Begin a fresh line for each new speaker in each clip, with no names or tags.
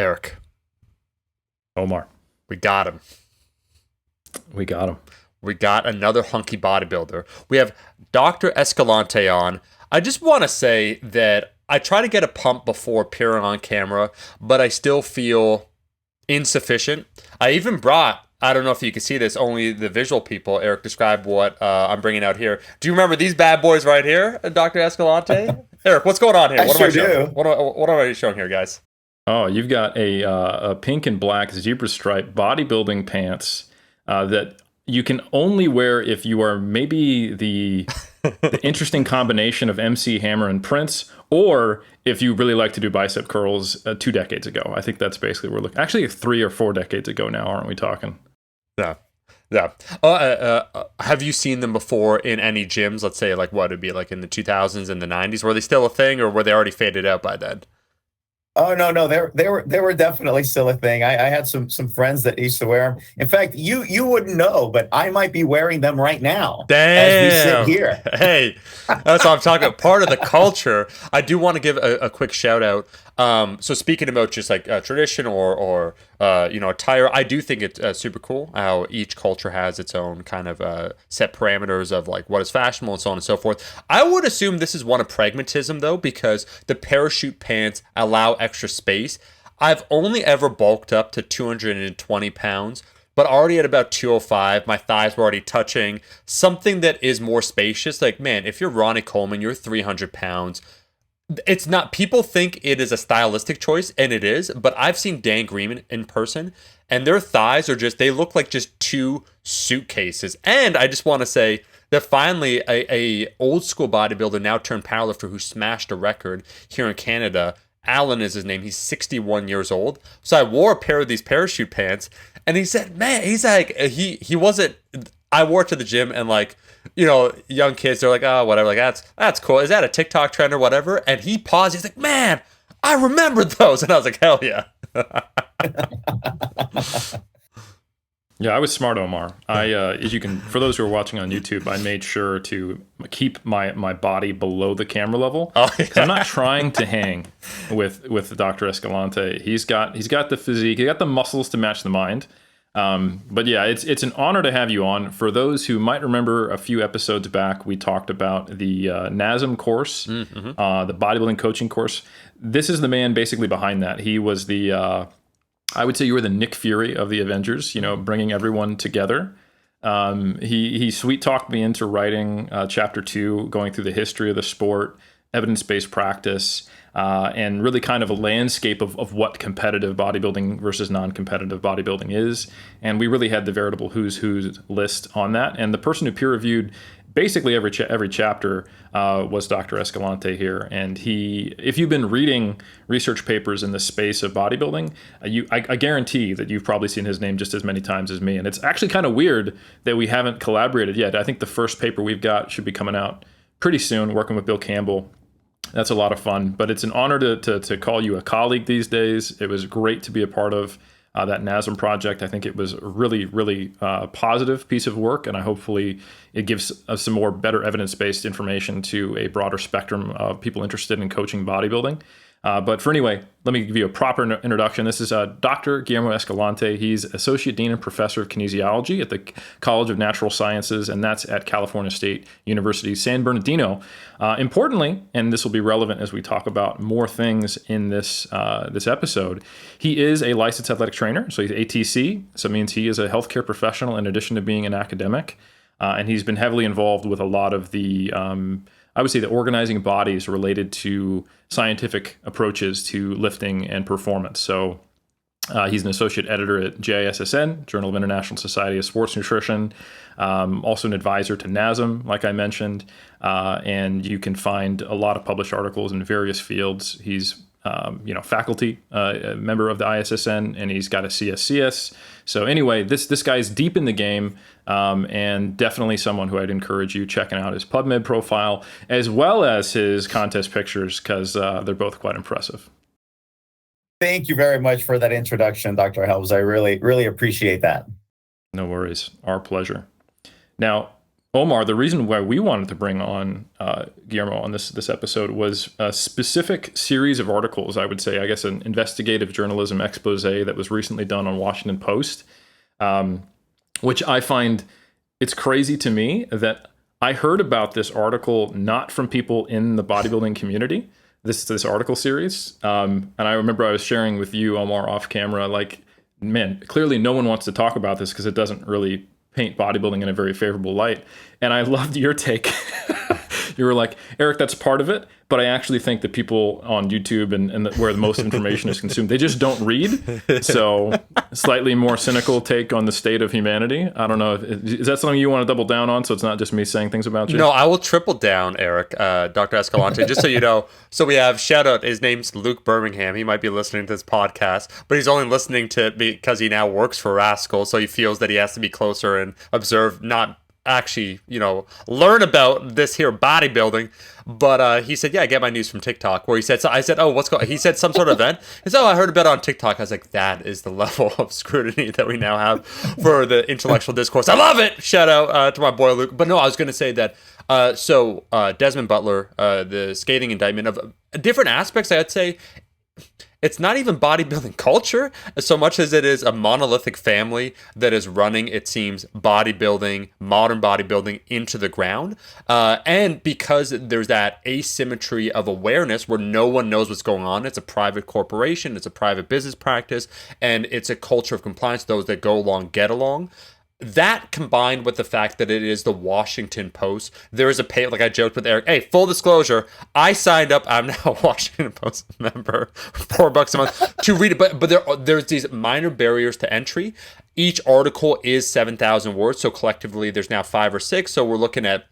Eric,
Omar,
we got him.
we got him.
We got another hunky bodybuilder. We have Dr. Escalante on. I just want to say that I try to get a pump before appearing on camera, but I still feel insufficient. I even brought, I don't know if you can see this, only the visual people. Eric, describe what I'm bringing out here. Do you remember these bad boys right here, Dr. Escalante? Eric, what's going on here?
I
What am I
sure
showing?
do.
What am I showing here, guys?
Oh, you've got a pink and black zebra stripe bodybuilding pants that you can only wear if you are maybe the interesting combination of MC Hammer and Prince, or if you really like to do bicep curls 2 decades ago. I think that's basically what we're looking. Actually, 3 or 4 decades ago now, aren't we talking?
Yeah. Yeah. Have you seen them before in any gyms? Let's say, like, what it'd be like in the 2000s and the 90s. Were they still a thing, or were they already faded out by then?
Oh no, they were definitely still a thing. I had some friends that used to wear them. In fact, you wouldn't know, but I might be wearing them right now as we sit here.
Hey, that's what I'm talking about. Part of the culture. I do want to give a quick shout out. So speaking about just like tradition or attire, I do think it's super cool how each culture has its own kind of set parameters of like what is fashionable and so on and so forth. I would assume this is one of pragmatism though, because the parachute pants allow extra space. I've only ever bulked up to 220 pounds, but already at about 205, my thighs were already touching something that is more spacious. Like, man, if you're Ronnie Coleman, you're 300 pounds. It's not, people think it is a stylistic choice, and it is, but I've seen Dan Green in person, and their thighs are just, they look like just 2 suitcases. And I just want to say that finally a old school bodybuilder, now turned powerlifter, who smashed a record here in Canada. Alan is his name. He's 61 years old. So I wore a pair of these parachute pants, and he said, man, he's like, he wasn't, I wore it to the gym, and like, young kids, they're like, oh, whatever, like, that's cool. Is that a TikTok trend or whatever? And he paused. He's like, man, I remembered those. And I was like, hell yeah.
Yeah, I was smart, Omar. As you can, for those who are watching on YouTube, I made sure to keep my body below the camera level.
Oh, yeah.
I'm not trying to hang with Dr. Escalante. He's got the physique, he got the muscles to match the mind. But yeah, it's an honor to have you on. For those who might remember, a few episodes back, we talked about the NASM course, the bodybuilding coaching course. This is the man basically behind that. He was I would say you were the Nick Fury of the Avengers, bringing everyone together. He sweet talked me into writing chapter 2, going through the history of the sport, evidence-based practice, and really kind of a landscape of what competitive bodybuilding versus non-competitive bodybuilding is. And we really had the veritable who's list on that. And the person who peer-reviewed basically every chapter was Dr. Escalante here. And if you've been reading research papers in the space of bodybuilding, I guarantee that you've probably seen his name just as many times as me. And it's actually kind of weird that we haven't collaborated yet. I think the first paper we've got should be coming out pretty soon, working with Bill Campbell. That's a lot of fun, but it's an honor to call you a colleague these days. It was great to be a part of that NASM project. I think it was a really, really positive piece of work, and hopefully it gives us some more better evidence-based information to a broader spectrum of people interested in coaching bodybuilding. But for anyway, let me give you a proper introduction. This is Dr. Guillermo Escalante. He's Associate Dean and Professor of Kinesiology at the College of Natural Sciences, and that's at California State University, San Bernardino. Importantly, and this will be relevant as we talk about more things in this episode, he is a licensed athletic trainer, so he's ATC, so it means he is a healthcare professional in addition to being an academic, and he's been heavily involved with a lot of the I would say the organizing bodies related to scientific approaches to lifting and performance. So he's an associate editor at JISSN, Journal of International Society of Sports Nutrition, also an advisor to NASM, like I mentioned, and you can find a lot of published articles in various fields. He's faculty, a member of the ISSN, and he's got a CSCS. So anyway, this guy's deep in the game, and definitely someone who I'd encourage you checking out his PubMed profile, as well as his contest pictures, because they're both quite impressive.
Thank you very much for that introduction, Dr. Helms. I really, really appreciate that.
No worries. Our pleasure. Now, Omar, the reason why we wanted to bring on Guillermo on this episode was a specific series of articles, I would say, I guess an investigative journalism expose that was recently done on Washington Post, which I find, it's crazy to me that I heard about this article not from people in the bodybuilding community, this article series. And I remember I was sharing with you, Omar, off camera, like, man, clearly no one wants to talk about this because it doesn't really paint bodybuilding in a very favorable light. And I loved your take. You were like, Eric, that's part of it, but I actually think that people on YouTube and where the most information is consumed, they just don't read. So slightly more cynical take on the state of humanity. I don't know. Is that something you want to double down on, so it's not just me saying things about you?
No, I will triple down, Eric, Dr. Escalante, just so you know. So we have, shout out, his name's Luke Birmingham. He might be listening to this podcast, but he's only listening to because he now works for Rascal, so he feels that he has to be closer and observe, not actually, learn about this here bodybuilding. But he said, yeah, I get my news from TikTok, where he said, so I said, oh, what's going on? He said some sort of event. He said, oh, I heard about it on TikTok. I was like, that is the level of scrutiny that we now have for the intellectual discourse. I love it. Shout out to my boy Luke. But no, I was going to say that, Desmond Butler, the scathing indictment of different aspects, I'd say, it's not even bodybuilding culture so much as it is a monolithic family that is running, it seems, bodybuilding, modern bodybuilding into the ground. And because there's that asymmetry of awareness where no one knows what's going on, it's a private corporation, it's a private business practice, and it's a culture of compliance. Those that go along get along. That combined with the fact that it is the Washington Post, there is a pay, like I joked with Eric, hey, full disclosure, I signed up, I'm now a Washington Post member, $4 a month to read it, but there's these minor barriers to entry. Each article is 7,000 words, so collectively there's now 5 or 6, so we're looking at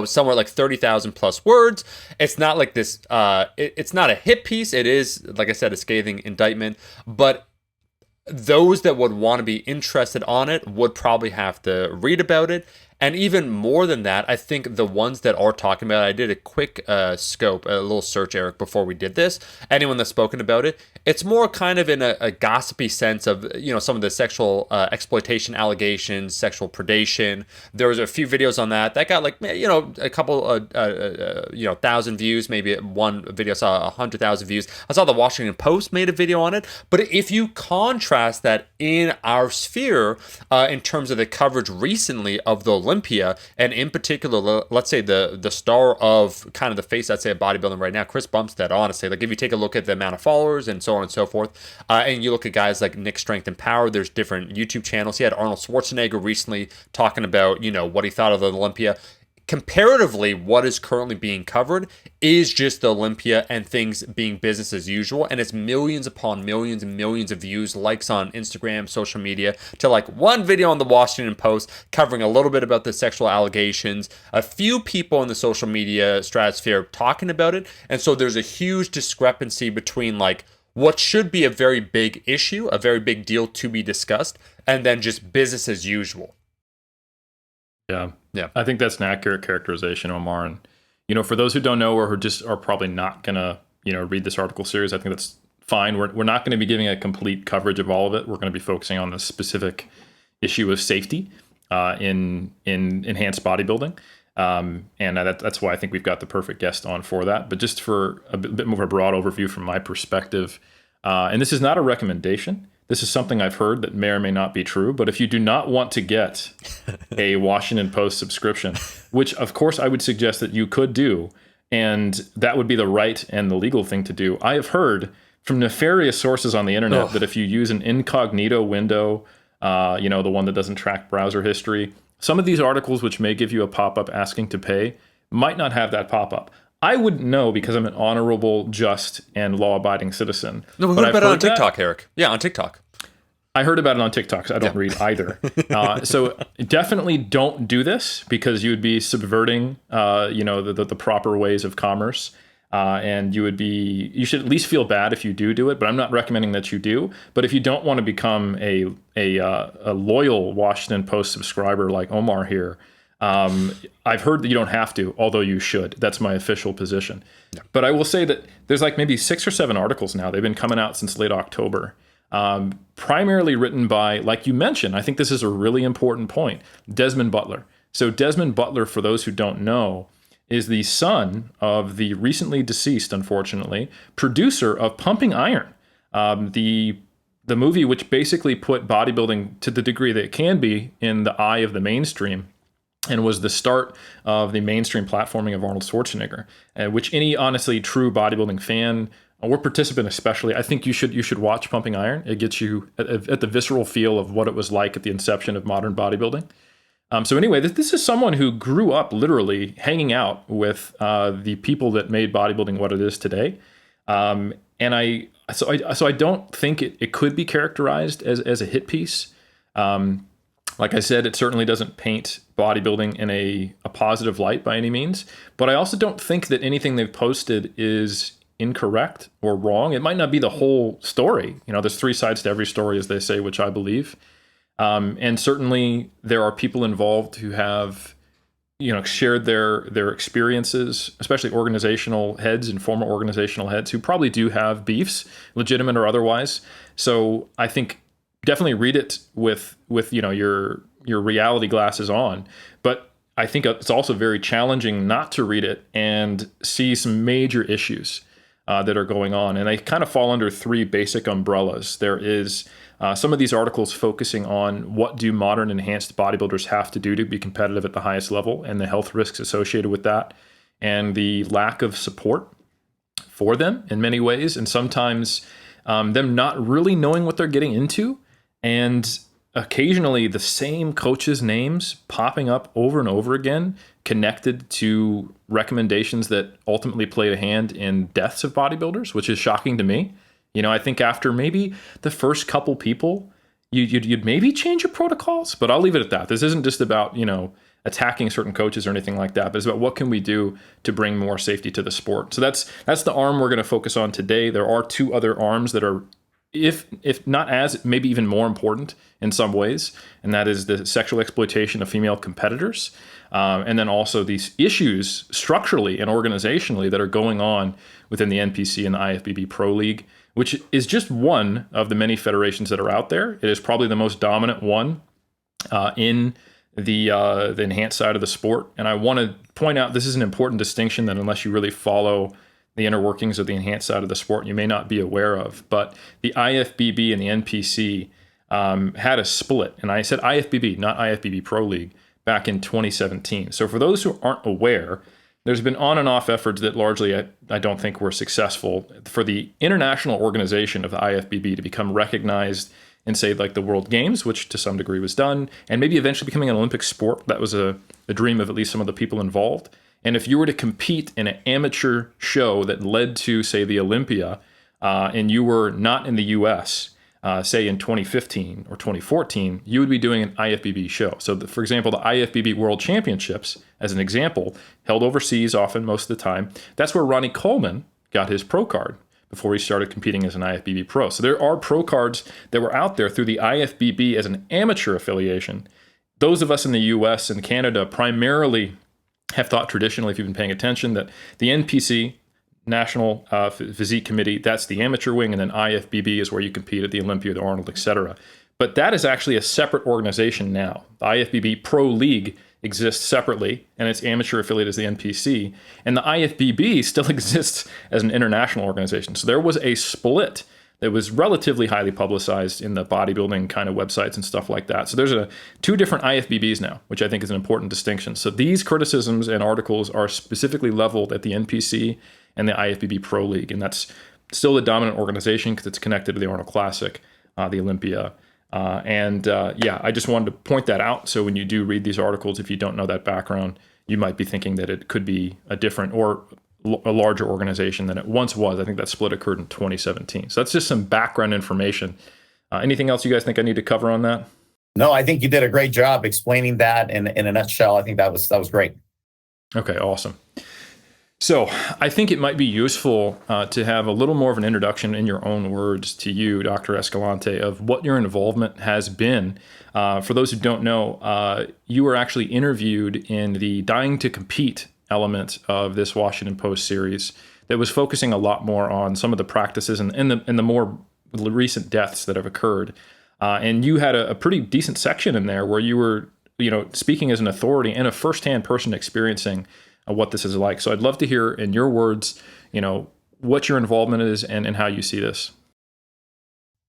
somewhere like 30,000 plus words. It's not like this, it's not a hit piece, it is, like I said, a scathing indictment, but those that would want to be interested on it would probably have to read about it. And even more than that, I think the ones that are talking about it, I did a quick scope, a little search, Eric, before we did this. Anyone that's spoken about it, it's more kind of in a gossipy sense of, some of the sexual exploitation allegations, sexual predation. There was a few videos on that got like, a couple, 1,000 views. Maybe one video saw 100,000 views. I saw the Washington Post made a video on it. But if you contrast that in our sphere, in terms of the coverage recently of the Olympia, and in particular, let's say the star of kind of the face, I'd say, of bodybuilding right now, Chris Bumstead, honestly, like if you take a look at the amount of followers and so on and so forth, and you look at guys like Nick Strength and Power, there's different YouTube channels. He had Arnold Schwarzenegger recently talking about, what he thought of the Olympia. Comparatively, what is currently being covered is just the Olympia and things being business as usual. And it's millions upon millions and millions of views, likes on Instagram, social media, to like one video on the Washington Post covering a little bit about the sexual allegations, a few people in the social media stratosphere talking about it. And so there's a huge discrepancy between like what should be a very big issue, a very big deal to be discussed, and then just business as usual.
Yeah. I think that's an accurate characterization, Omar. And, for those who don't know or who just are probably not going to, read this article series, I think that's fine. We're not going to be giving a complete coverage of all of it. We're going to be focusing on the specific issue of safety in enhanced bodybuilding. And that's why I think we've got the perfect guest on for that. But just for a bit more of a broad overview from my perspective, and this is not a recommendation. This is something I've heard that may or may not be true, but if you do not want to get a Washington Post subscription, which of course I would suggest that you could do, and that would be the right and the legal thing to do. I have heard from nefarious sources on the internet that if you use an incognito window, the one that doesn't track browser history, some of these articles which may give you a pop-up asking to pay might not have that pop-up. I wouldn't know because I'm an honorable, just, and law-abiding citizen.
No, we heard about it on TikTok, Eric. Yeah, on TikTok.
I heard about it on TikTok, so I don't read either. So definitely don't do this because you would be subverting, the proper ways of commerce. And you should at least feel bad if you do it, but I'm not recommending that you do. But if you don't want to become a loyal Washington Post subscriber like Omar here, I've heard that you don't have to, although you should. That's my official position. Yeah. But I will say that there's like maybe 6 or 7 articles now. They've been coming out since late October. Primarily written by, like you mentioned, I think this is a really important point, Desmond Butler. So Desmond Butler, for those who don't know, is the son of the recently deceased, unfortunately, producer of Pumping Iron, the movie which basically put bodybuilding to the degree that it can be in the eye of the mainstream, and was the start of the mainstream platforming of Arnold Schwarzenegger, which any honestly true bodybuilding fan or participant especially, I think you should watch Pumping Iron. It gets you at the visceral feel of what it was like at the inception of modern bodybuilding. So anyway, this is someone who grew up literally hanging out with the people that made bodybuilding what it is today. And I don't think it could be characterized as a hit piece. Like I said, it certainly doesn't paint bodybuilding in a positive light by any means. But I also don't think that anything they've posted is incorrect or wrong. It might not be the whole story. There's 3 sides to every story, as they say, which I believe. And certainly there are people involved who have, shared their experiences, especially organizational heads and former organizational heads who probably do have beefs, legitimate or otherwise. So I think definitely read it with your reality glasses on. But I think it's also very challenging not to read it and see some major issues that are going on. And they kind of fall under 3 basic umbrellas. There is some of these articles focusing on what do modern enhanced bodybuilders have to do to be competitive at the highest level and the health risks associated with that and the lack of support for them in many ways. And sometimes them not really knowing what they're getting into, and occasionally the same coaches' names popping up over and over again, connected to recommendations that ultimately played a hand in deaths of bodybuilders, which is shocking to me. I think after maybe the first couple people, you'd maybe change your protocols, but I'll leave it at that. This isn't just about, attacking certain coaches or anything like that, but it's about what can we do to bring more safety to the sport. So that's the arm we're going to focus on today. There are 2 other arms that are, if not as, maybe even more important in some ways, and that is the sexual exploitation of female competitors, and then also these issues structurally and organizationally that are going on within the NPC and the IFBB Pro League, which is just one of the many federations that are out there. It is probably the most dominant one in the enhanced side of the sport. And I want to point out, this is an important distinction that unless you really follow the inner workings of the enhanced side of the sport, you may not be aware of. But the IFBB and the NPC had a split. And I said IFBB, not IFBB Pro League, back in 2017. So for those who aren't aware, there's been on and off efforts that largely I don't think were successful for the international organization of the IFBB to become recognized in, say, like the World Games, which to some degree was done, and maybe eventually becoming an Olympic sport. That was a dream of at least some of the people involved. And if you were to compete in an amateur show that led to, say, the Olympia, and you were not in the U.S., say in 2015 or 2014, you would be doing an IFBB show. So, for example, the IFBB World Championships, as an example, held overseas often, most of the time. That's where Ronnie Coleman got his pro card before he started competing as an IFBB pro. So there are pro cards that were out there through the IFBB as an amateur affiliation. Those of us in the U.S. and Canada primarily have thought traditionally, if you've been paying attention, that the NPC, National Physique Committee, that's the amateur wing, and then IFBB is where you compete at the Olympia, the Arnold, etc. But that is actually a separate organization now. The IFBB Pro League exists separately, and its amateur affiliate is the NPC, and the IFBB still exists as an international organization. So there was a split that was relatively highly publicized in the bodybuilding kind of websites and stuff like that. So there's 2 different IFBBs now, which I think is an important distinction. So these criticisms and articles are specifically leveled at the NPC and the IFBB Pro League, and that's still the dominant organization because it's connected to the Arnold Classic, the Olympia. I just wanted to point that out. So when you do read these articles, if you don't know that background, you might be thinking that it could be a different or a larger organization than it once was. I think that split occurred in 2017. So that's just some background information. Anything else you guys think I need to cover on that?
No, I think you did a great job explaining that in a nutshell. I think that was great.
Okay, awesome. So I think it might be useful to have a little more of an introduction in your own words to you, Dr. Escalante, of what your involvement has been. For those who don't know, you were actually interviewed in the Dying to Compete element of this Washington Post series that was focusing a lot more on some of the practices and the more recent deaths that have occurred. And you had a pretty decent section in there where you were speaking as an authority and a firsthand person experiencing what this is like. So I'd love to hear in your words, what your involvement is and how you see this.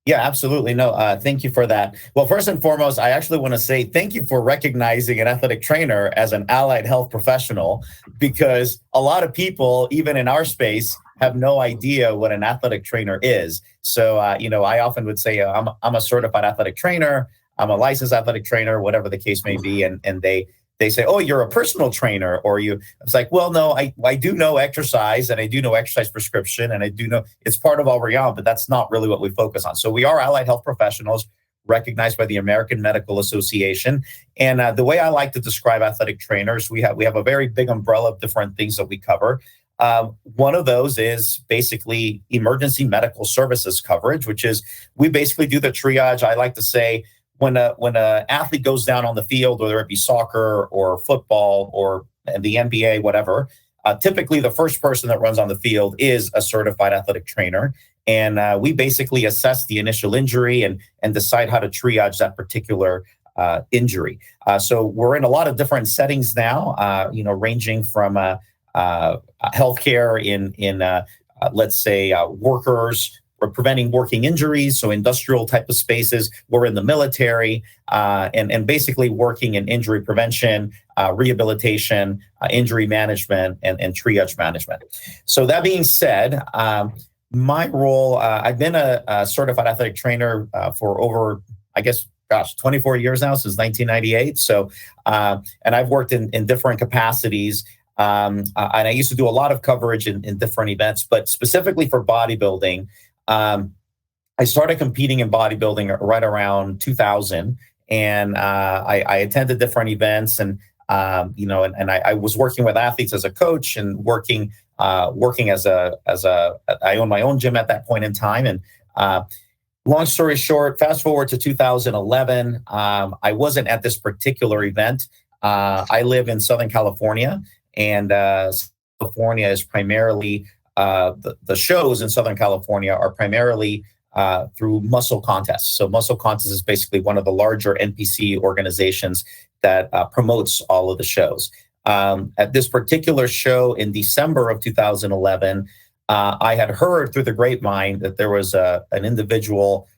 Yeah, absolutely. No, thank you for that. Well, first and foremost, I actually want to say thank you for recognizing an athletic trainer as an allied health professional, because a lot of people, even in our space, have no idea what an athletic trainer is. So, I often would say I'm a certified athletic trainer, I'm a licensed athletic trainer, whatever the case may be, and they say, "Oh, you're a personal trainer," or you. It's like, well, no, I do know exercise, and I do know exercise prescription, and I do know it's part of our realm, but that's not really what we focus on. So we are allied health professionals recognized by the American Medical Association. And the way I like to describe athletic trainers, we have a very big umbrella of different things that we cover. One of those is basically emergency medical services coverage, which is we basically do the triage. I like to say, when a athlete goes down on the field, whether it be soccer or football or the NBA, whatever, typically the first person that runs on the field is a certified athletic trainer. And we basically assess the initial injury and decide how to triage that particular injury. So we're in a lot of different settings now, ranging from healthcare in let's say workers. We're preventing working injuries, so industrial type of spaces. We're in the military, and basically working in injury prevention, rehabilitation, injury management, and triage management. So that being said, my role, I've been a certified athletic trainer for over, 24 years now, since 1998. So, and I've worked in different capacities. And I used to do a lot of coverage in different events, but specifically for bodybuilding, I started competing in bodybuilding right around 2000, and I attended different events, and I was working with athletes as a coach and working as I owned my own gym at that point in time. And long story short, fast forward to 2011, I wasn't at this particular event. I live in Southern California, and California is primarily the shows in Southern California are primarily through muscle contests. So muscle contests is basically one of the larger NPC organizations that promotes all of the shows. At this particular show in December of 2011, I had heard through the grapevine that there was an individual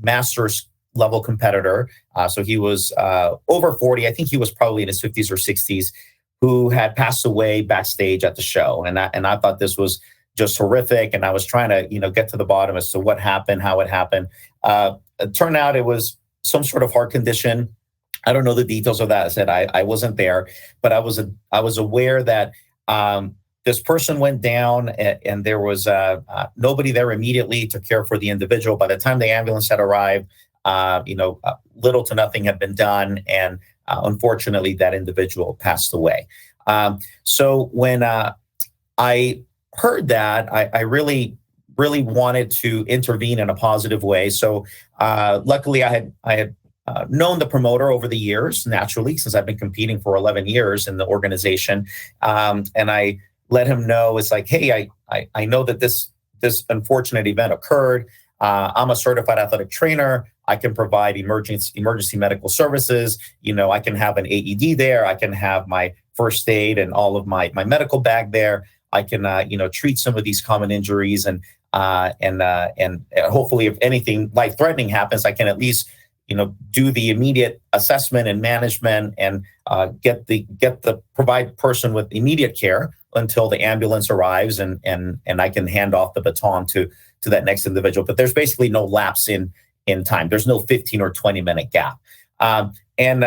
master's level competitor. So he was over 40. I think he was probably in his 50s or 60s, who had passed away backstage at the show. And I thought this was just horrific. And I was trying to, get to the bottom as to what happened, how it happened. It turned out it was some sort of heart condition. I don't know the details of that. I said I wasn't there, but I was aware that this person went down, and there was nobody there immediately to care for the individual. By the time the ambulance had arrived, little to nothing had been done, and unfortunately, that individual passed away. So when I heard that, I really wanted to intervene in a positive way. So luckily, I had known the promoter over the years, naturally, since I've been competing for 11 years in the organization, and I let him know, it's like, hey, I know that this unfortunate event occurred. I'm a certified athletic trainer. I can provide emergency medical services. I can have an AED there. I can have my first aid and all of my medical bag there. I can, treat some of these common injuries, and hopefully, if anything life-threatening happens, I can at least, do the immediate assessment and management, and provide person with immediate care until the ambulance arrives, and I can hand off the baton to that next individual. But there's basically no lapse in time. There's no 15 or 20-minute gap. And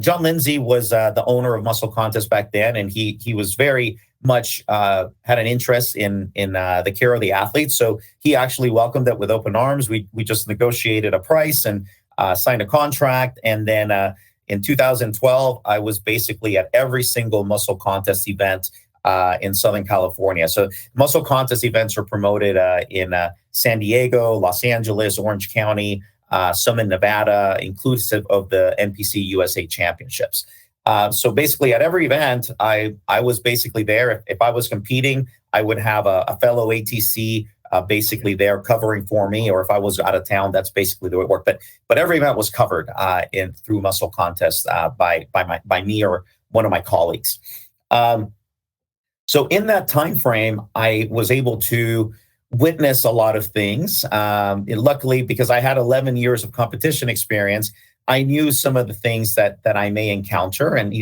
John Lindsay was the owner of Muscle Contest back then, and he was very much had an interest in the care of the athletes. So he actually welcomed it with open arms. We just negotiated a price and signed a contract. And then in 2012, I was basically at every single Muscle Contest event in Southern California. So muscle contest events are promoted in San Diego, Los Angeles, Orange County, some in Nevada, inclusive of the NPC USA Championships. So basically at every event, I was basically there. If I was competing, I would have a fellow ATC basically there covering for me, or if I was out of town, that's basically the way it worked. But every event was covered through Muscle Contest by me or one of my colleagues. So in that time frame, I was able to witness a lot of things. And luckily, because I had 11 years of competition experience, I knew some of the things that I may encounter. And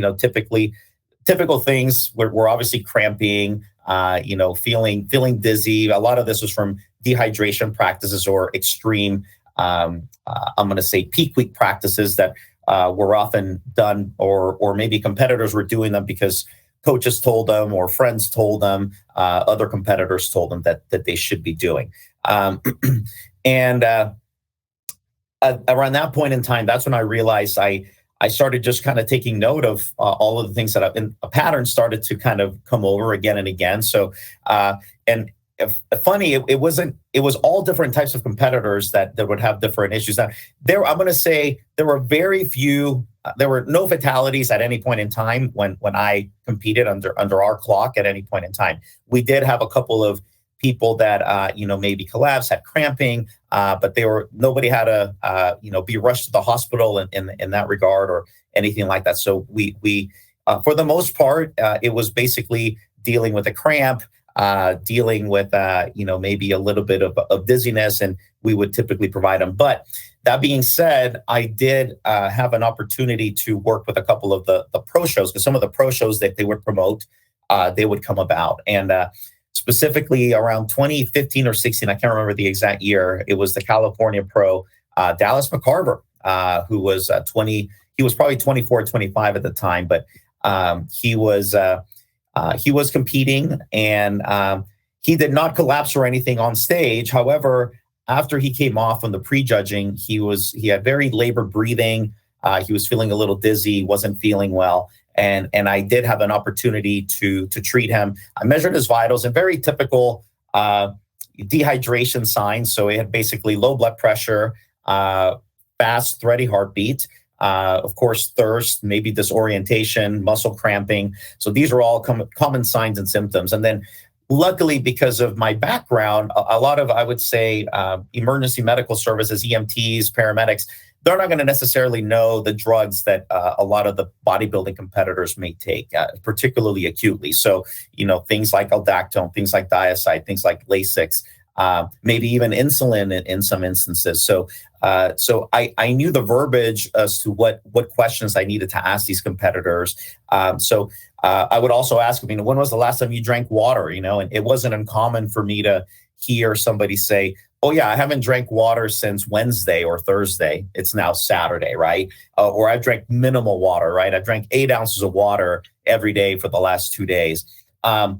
typical things were obviously cramping, feeling dizzy. A lot of this was from dehydration practices or extreme, I'm going to say peak week practices that were often done, or maybe competitors were doing them because coaches told them or friends told them, other competitors told them that they should be doing. And around that point in time, that's when I realized I started just kind of taking note of all of the things that a pattern started to kind of come over again and again. So, and funny, it was all different types of competitors that would have different issues. Now, I'm going to say there were very few. There were no fatalities at any point in time when I competed under our clock at any point in time. We did have a couple of people that maybe collapsed, had cramping, but nobody had to be rushed to the hospital in that regard or anything like that. So we for the most part, it was basically dealing with a cramp, dealing with maybe a little bit of dizziness, and we would typically provide them. But that being said, I did have an opportunity to work with a couple of the pro shows, because some of the pro shows that they would promote, they would come about. And specifically around 2015 or 16, I can't remember the exact year, it was the California pro, Dallas McCarver, who was 20, he was probably 24, 25 at the time, but he was competing, and he did not collapse or anything on stage. However, after he came off on the prejudging, he had very labored breathing. He was feeling a little dizzy, wasn't feeling well. And I did have an opportunity to treat him. I measured his vitals, and very typical dehydration signs. So he had basically low blood pressure, fast, thready heartbeat, of course, thirst, maybe disorientation, muscle cramping. So these are all common signs and symptoms. And then luckily, because of my background, a lot of, I would say, emergency medical services, EMTs, paramedics, they're not going to necessarily know the drugs that a lot of the bodybuilding competitors may take, particularly acutely. So, things like aldactone, things like diazide, things like Lasix, maybe even insulin in some instances. So I knew the verbiage as to what questions I needed to ask these competitors. So I would also ask them, when was the last time you drank water? And it wasn't uncommon for me to hear somebody say, oh yeah, I haven't drank water since Wednesday or Thursday. It's now Saturday, right? Or I've drank minimal water, right? I've drank 8 ounces of water every day for the last 2 days. I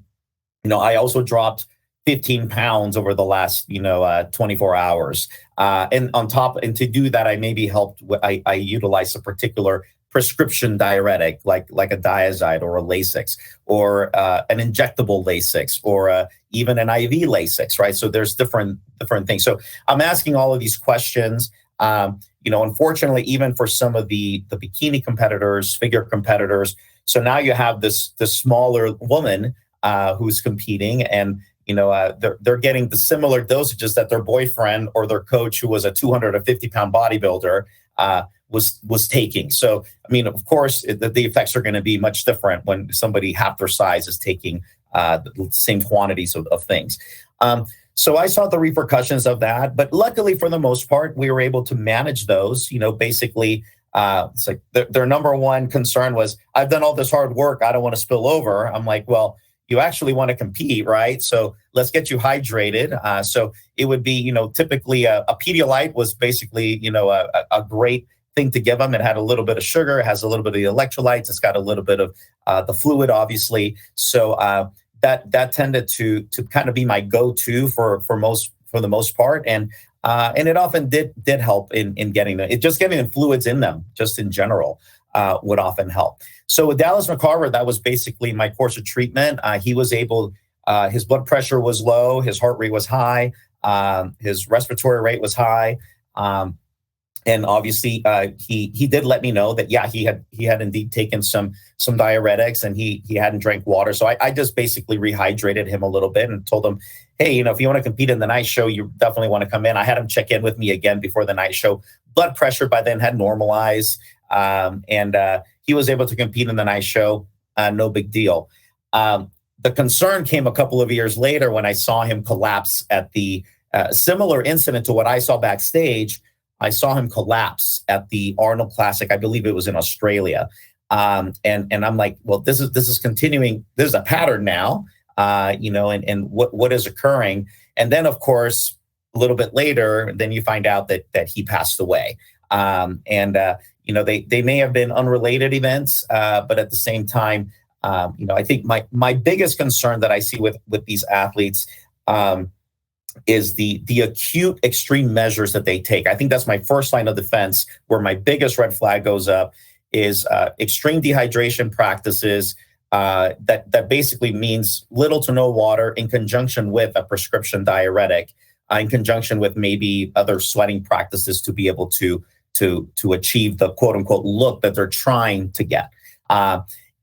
also dropped 15 pounds over the last, 24 hours. And to do that, I maybe helped. I utilized a particular prescription diuretic, like a diazide or a Lasix, or an injectable Lasix, or even an IV Lasix, right? So there's different things. So I'm asking all of these questions. Unfortunately, even for some of the bikini competitors, figure competitors, so now you have this smaller woman who's competing, and they're getting the similar dosages that their boyfriend or their coach, who was a 250-pound bodybuilder, was taking. So, of course, the effects are going to be much different when somebody half their size is taking the same quantities of things. So I saw the repercussions of that, but luckily for the most part, we were able to manage those. Basically, it's like their number one concern was, I've done all this hard work, I don't want to spill over. I'm like, well, you actually want to compete, right? So let's get you hydrated. So it would be, typically a Pedialyte was basically, a great thing to give them. It had a little bit of sugar, it has a little bit of the electrolytes, it's got a little bit of the fluid, obviously. So that tended to kind of be my go-to for the most part, and it often did help in getting them. Just getting the fluids in them, just in general, would often help. So with Dallas McCarver, that was basically my course of treatment. He was able, his blood pressure was low, his heart rate was high, his respiratory rate was high. and obviously he did let me know that he had indeed taken some diuretics, and he hadn't drank water. So I just basically rehydrated him a little bit and told him, hey, if you want to compete in the night show, you definitely want to come in. I had him check in with me again before the night show. Blood pressure by then had normalized, and he was able to compete in the night show. No big deal. The concern came a couple of years later when I saw him collapse at the similar incident to what I saw backstage. I saw him collapse at the Arnold Classic. I believe it was in Australia. And I'm like, well, this is continuing. There's a pattern now, and what is occurring. And then, of course, a little bit later, then you find out that he passed away. They may have been unrelated events, but at the same time, I think my biggest concern that I see with these athletes is the acute extreme measures that they take. I think that's my first line of defense, where my biggest red flag goes up is extreme dehydration practices that basically means little to no water in conjunction with a prescription diuretic, in conjunction with maybe other sweating practices to be able to achieve the quote unquote look that they're trying to get.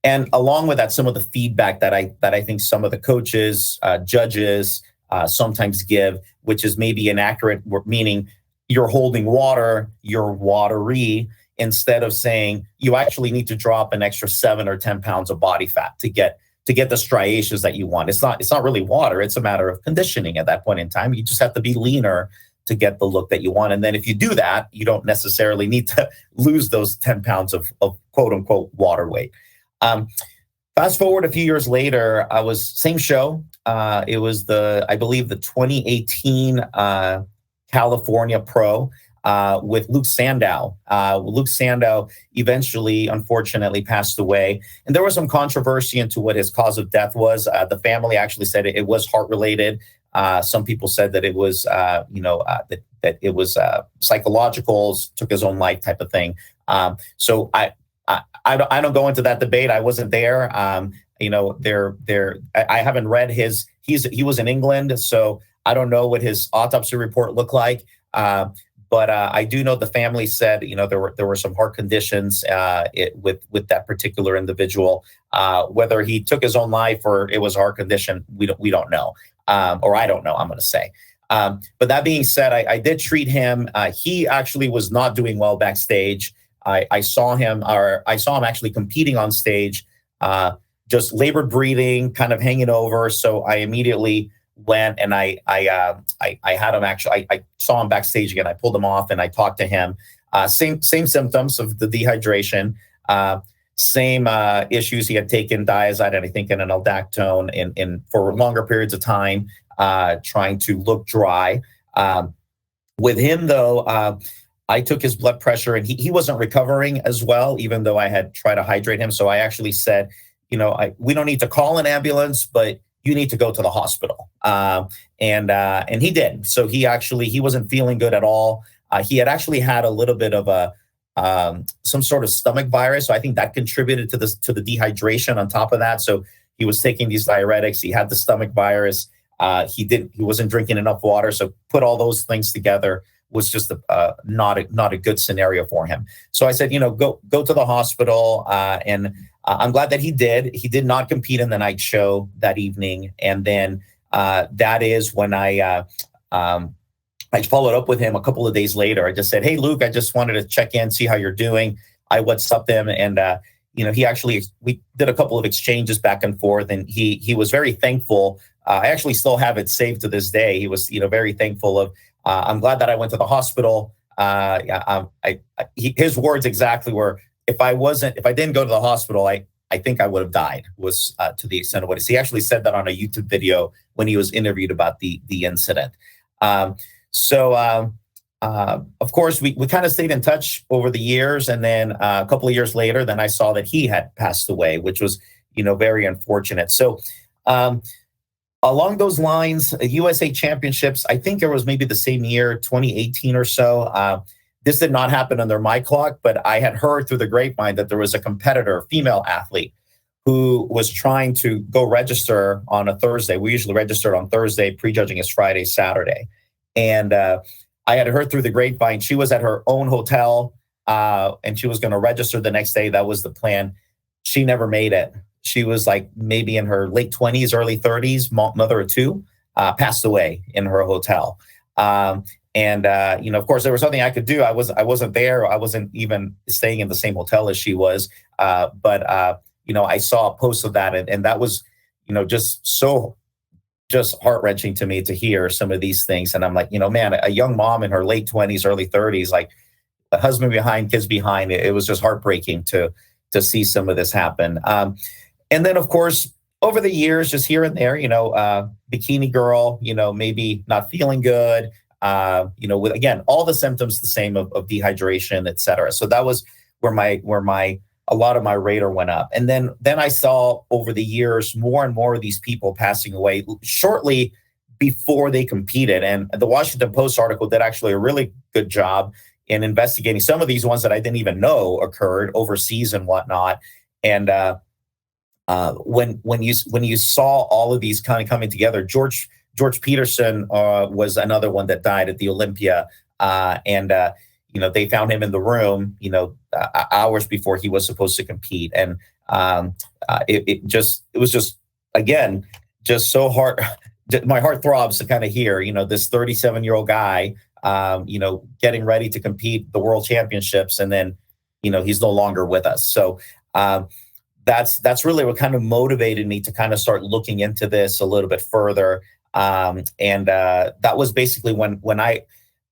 And along with that, some of the feedback that I think some of the coaches, judges, sometimes give, which is maybe inaccurate, meaning you're holding water, you're watery, instead of saying you actually need to drop an extra 7 or 10 pounds of body fat to get the striations that you want. It's not really water. It's a matter of conditioning at that point in time. You just have to be leaner to get the look that you want. And then if you do that, you don't necessarily need to lose those 10 pounds of quote unquote water weight. Fast forward a few years later, I was same show. It was I believe the 2018 California Pro with Luke Sandow. Luke Sandow eventually, unfortunately, passed away, and there was some controversy into what his cause of death was. The family actually said it was heart related. Some people said that it was, that it was psychological, took his own life type of thing. So I don't go into that debate. I wasn't there. I haven't read his. He was in England, so I don't know what his autopsy report looked like. But I do know the family said, there were some heart conditions with that particular individual. Whether he took his own life or it was a heart condition, we don't know, or I don't know. I'm going to say. But that being said, I did treat him. He actually was not doing well backstage. I saw him actually competing on stage, just labored breathing, kind of hanging over. So I immediately went and I had him actually. I saw him backstage again. I pulled him off and I talked to him. Same symptoms of the dehydration. Same issues. He had taken Diazide and I think an aldactone in for longer periods of time, trying to look dry. With him though. I took his blood pressure and he wasn't recovering as well, even though I had tried to hydrate him. So I actually said, we don't need to call an ambulance, but you need to go to the hospital. And he did. So he wasn't feeling good at all. He had actually had a little bit of some sort of stomach virus. So I think that contributed to the dehydration on top of that. So he was taking these diuretics. He had the stomach virus. He wasn't drinking enough water. So put all those things together was just not a good scenario for him. So I said, go to the hospital. And I'm glad that he did. He did not compete in the night show that evening. And then that is when I followed up with him a couple of days later. I just said, hey, Luke, I just wanted to check in, see how you're doing. I WhatsApped him and, we did a couple of exchanges back and forth and he was very thankful. I actually still have it saved to this day. He was, very thankful of, I'm glad that I went to the hospital. His words exactly were, if I didn't go to the hospital, I think I would have died, was to the extent of what he actually said that on a YouTube video when he was interviewed about the incident. So of course, we kind of stayed in touch over the years. And then a couple of years later, then I saw that he had passed away, which was, very unfortunate. So along those lines, USA Championships, I think it was maybe the same year, 2018 or so. This did not happen under my clock, but I had heard through the grapevine that there was a competitor, female athlete, who was trying to go register on a Thursday. We usually registered on Thursday, prejudging is Friday, Saturday. And I had heard through the grapevine she was at her own hotel, and she was going to register the next day. That was the plan. She never made it. She was like maybe in her late 20s, early 30s, mother of two, passed away in her hotel. Of course, there was nothing I could do. I wasn't there. I wasn't even staying in the same hotel as she was. But I saw a post of that, and that was, just heart-wrenching to me to hear some of these things. And I'm like, man, a young mom in her late 20s, early 30s, like a husband behind, kids behind, it was just heartbreaking to see some of this happen. And then, of course, over the years, just here and there, bikini girl, maybe not feeling good, with, again, all the symptoms the same of dehydration, et cetera. So that was where a lot of my radar went up. And then I saw over the years more and more of these people passing away shortly before they competed. And the Washington Post article did actually a really good job in investigating some of these ones that I didn't even know occurred overseas and whatnot. And when you saw all of these kind of coming together, George Peterson was another one that died at the Olympia, they found him in the room, hours before he was supposed to compete, and it was just again just so hard. My heart throbs to kind of hear, this 37-year-old guy, getting ready to compete the World Championships, and then, he's no longer with us. So that's really what kind of motivated me to kind of start looking into this a little bit further. That was basically when I,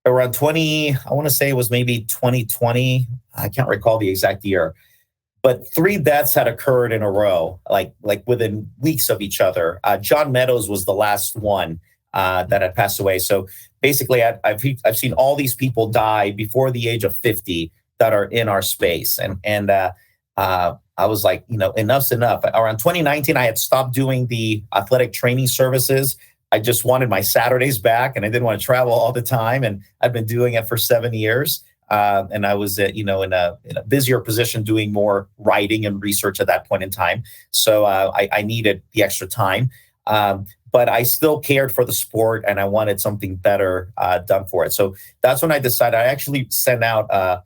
around 20, I want to say it was maybe 2020. I can't recall the exact year, but 3 deaths had occurred in a row, like within weeks of each other. John Meadows was the last one that had passed away. So basically, I've seen all these people die before the age of 50 that are in our space, and I was like, enough's enough. Around 2019, I had stopped doing the athletic training services. I just wanted my Saturdays back, and I didn't want to travel all the time. And I've been doing it for 7 years. And I was, in a busier position doing more writing and research at that point in time. So I needed the extra time. But I still cared for the sport, and I wanted something better done for it. So that's when I decided. I actually sent out,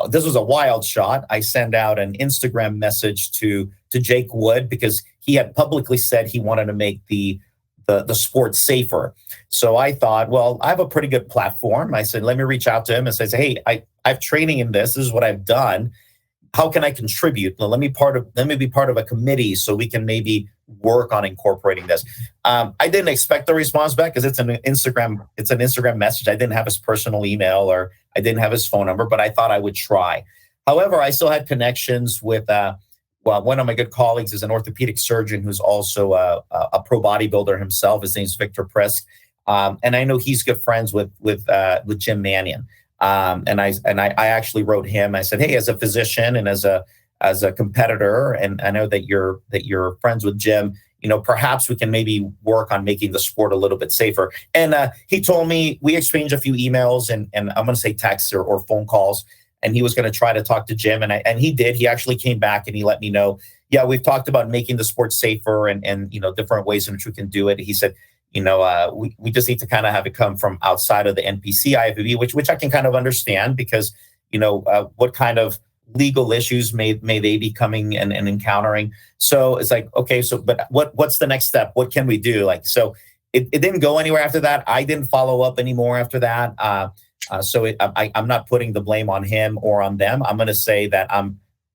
this was a wild shot. I sent out an Instagram message to Jake Wood, because he had publicly said he wanted to make the sport safer. So I thought, well, I have a pretty good platform. I said, let me reach out to him and say, hey, I have training in this. This is what I've done. How can I contribute? Let me be part of a committee so we can maybe work on incorporating this. I didn't expect the response back, because it's an Instagram message. I didn't have his personal email, or I didn't have his phone number, but I thought I would try. However, I still had connections with one of my good colleagues is an orthopedic surgeon who's also a pro bodybuilder himself. His name's Victor Presk, and I know he's good friends with Jim Mannion. And I actually wrote him. I said, hey, as a physician and as a competitor, and I know that you're friends with Jim, perhaps we can maybe work on making the sport a little bit safer. And he told me, we exchanged a few emails and I'm going to say texts or phone calls. And he was going to try to talk to Jim. And he did. He actually came back and he let me know, yeah, we've talked about making the sport safer and different ways in which we can do it. He said, we just need to kind of have it come from outside of the NPC IFBB, which I can kind of understand, because, what kind of legal issues may they be coming and encountering. So it's like, okay, but what's the next step? What can we do? So it didn't go anywhere after that. I didn't follow up anymore after that. I'm not putting the blame on him or on them. I'm going to say that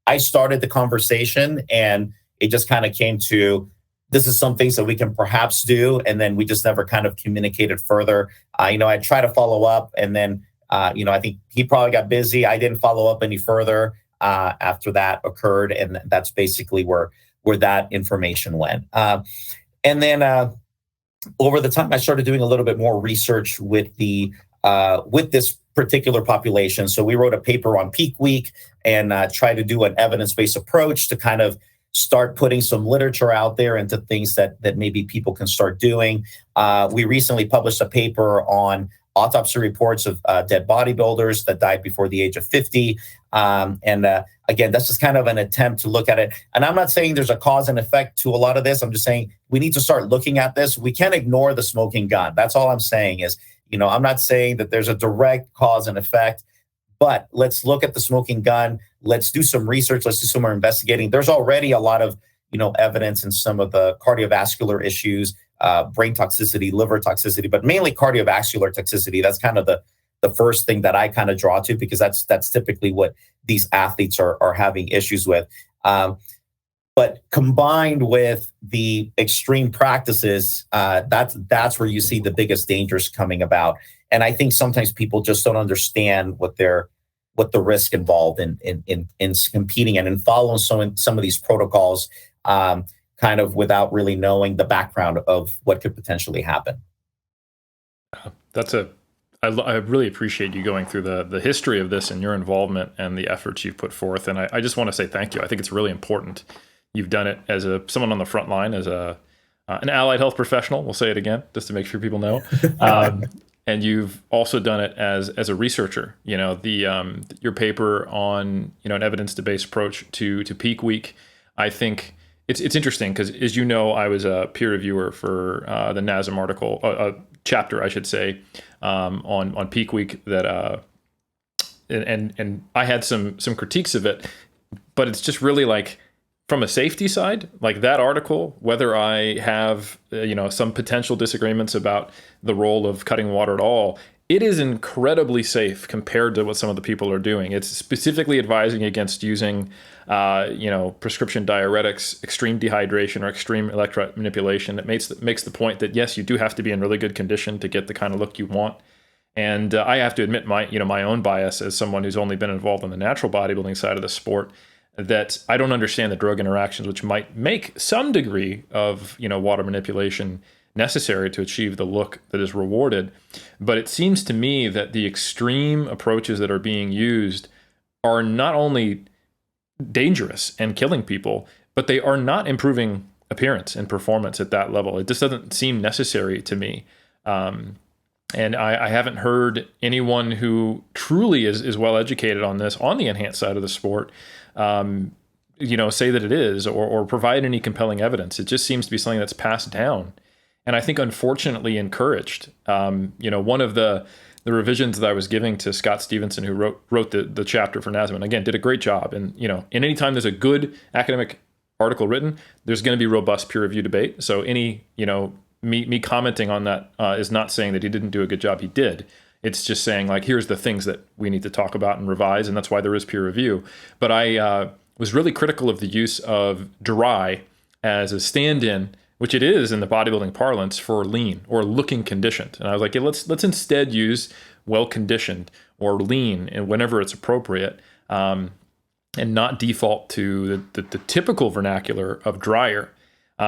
I started the conversation, and it just kind of came to, this is some things that we can perhaps do. And then we just never kind of communicated further. I tried to follow up, and then, I think he probably got busy. I didn't follow up any further after that occurred. And that's basically where that information went. And then over the time, I started doing a little bit more research with this particular population. So we wrote a paper on peak week and tried to do an evidence-based approach to kind of start putting some literature out there into things that maybe people can start doing. We recently published a paper on autopsy reports of dead bodybuilders that died before the age of 50. Again, that's just kind of an attempt to look at it. And I'm not saying there's a cause and effect to a lot of this. I'm just saying we need to start looking at this. We can't ignore the smoking gun. That's all I'm saying is, I'm not saying that there's a direct cause and effect, but let's look at the smoking gun. Let's do some research. Let's do some more investigating. There's already a lot of, evidence in some of the cardiovascular issues, brain toxicity, liver toxicity, but mainly cardiovascular toxicity. That's kind of the first thing that I kind of draw to, because that's typically what these athletes are having issues with. But combined with the extreme practices, that's where you see the biggest dangers coming about. And I think sometimes people just don't understand what the risk involved in competing and in following some of these protocols, kind of without really knowing the background of what could potentially happen.
I really appreciate you going through the history of this and your involvement and the efforts you've put forth. And I just want to say thank you. I think it's really important. You've done it as someone on the front line, as an allied health professional. We'll say it again, just to make sure people know. And you've also done it as a researcher. Your paper on an evidence-based approach to peak week. I think it's interesting because, as you know, I was a peer reviewer for the NASM article, a chapter, I should say, on peak week. That and I had some critiques of it, but it's just really like, from a safety side, like that article, whether I have some potential disagreements about the role of cutting water at all, it is incredibly safe compared to what some of the people are doing. It's specifically advising against using prescription diuretics, extreme dehydration, or extreme electrolyte manipulation. It makes the point that, yes, you do have to be in really good condition to get the kind of look you want. And I have to admit my own bias as someone who's only been involved in the natural bodybuilding side of the sport, that I don't understand the drug interactions, which might make some degree of water manipulation necessary to achieve the look that is rewarded. But it seems to me that the extreme approaches that are being used are not only dangerous and killing people, but they are not improving appearance and performance at that level. It just doesn't seem necessary to me. And I haven't heard anyone who truly is well educated on this, on the enhanced side of the sport, say that it is, or provide any compelling evidence. It just seems to be something that's passed down, and I think unfortunately encouraged. One of the revisions that I was giving to Scott Stevenson, who wrote the chapter for NASM, and again did a great job. And in any time there's a good academic article written, there's going to be robust peer review debate. So any me commenting on that is not saying that he didn't do a good job. He did. It's just saying, like, here's the things that we need to talk about and revise, and that's why there is peer review. But I was really critical of the use of dry as a stand-in, which it is in the bodybuilding parlance, for lean or looking conditioned. And I was like, yeah, let's instead use well-conditioned or lean, and whenever it's appropriate, and not default to the typical vernacular of drier.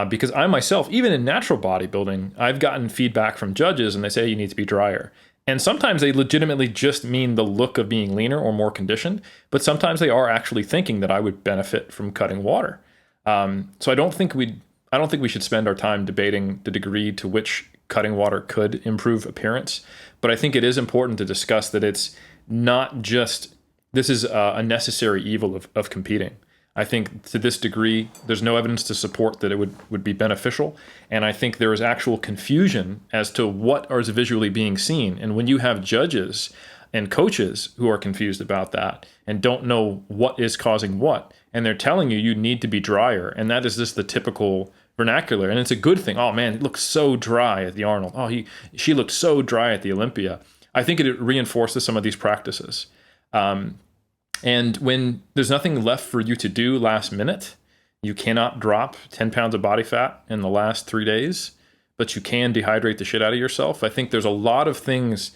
Because I myself, even in natural bodybuilding, I've gotten feedback from judges, and they say you need to be drier. And sometimes they legitimately just mean the look of being leaner or more conditioned, but sometimes they are actually thinking that I would benefit from cutting water. So I don't think we should spend our time debating the degree to which cutting water could improve appearance. But I think it is important to discuss that it's not just, this is a necessary evil of competing. I think to this degree, there's no evidence to support that it would be beneficial. And I think there is actual confusion as to what is visually being seen. And when you have judges and coaches who are confused about that and don't know what is causing what, and they're telling you need to be drier, and that is just the typical vernacular. And it's a good thing. Oh man, it looks so dry at the Arnold. Oh, she looked so dry at the Olympia. I think it reinforces some of these practices. And when there's nothing left for you to do last minute, you cannot drop 10 pounds of body fat in the last 3 days, but you can dehydrate the shit out of yourself. I think there's a lot of things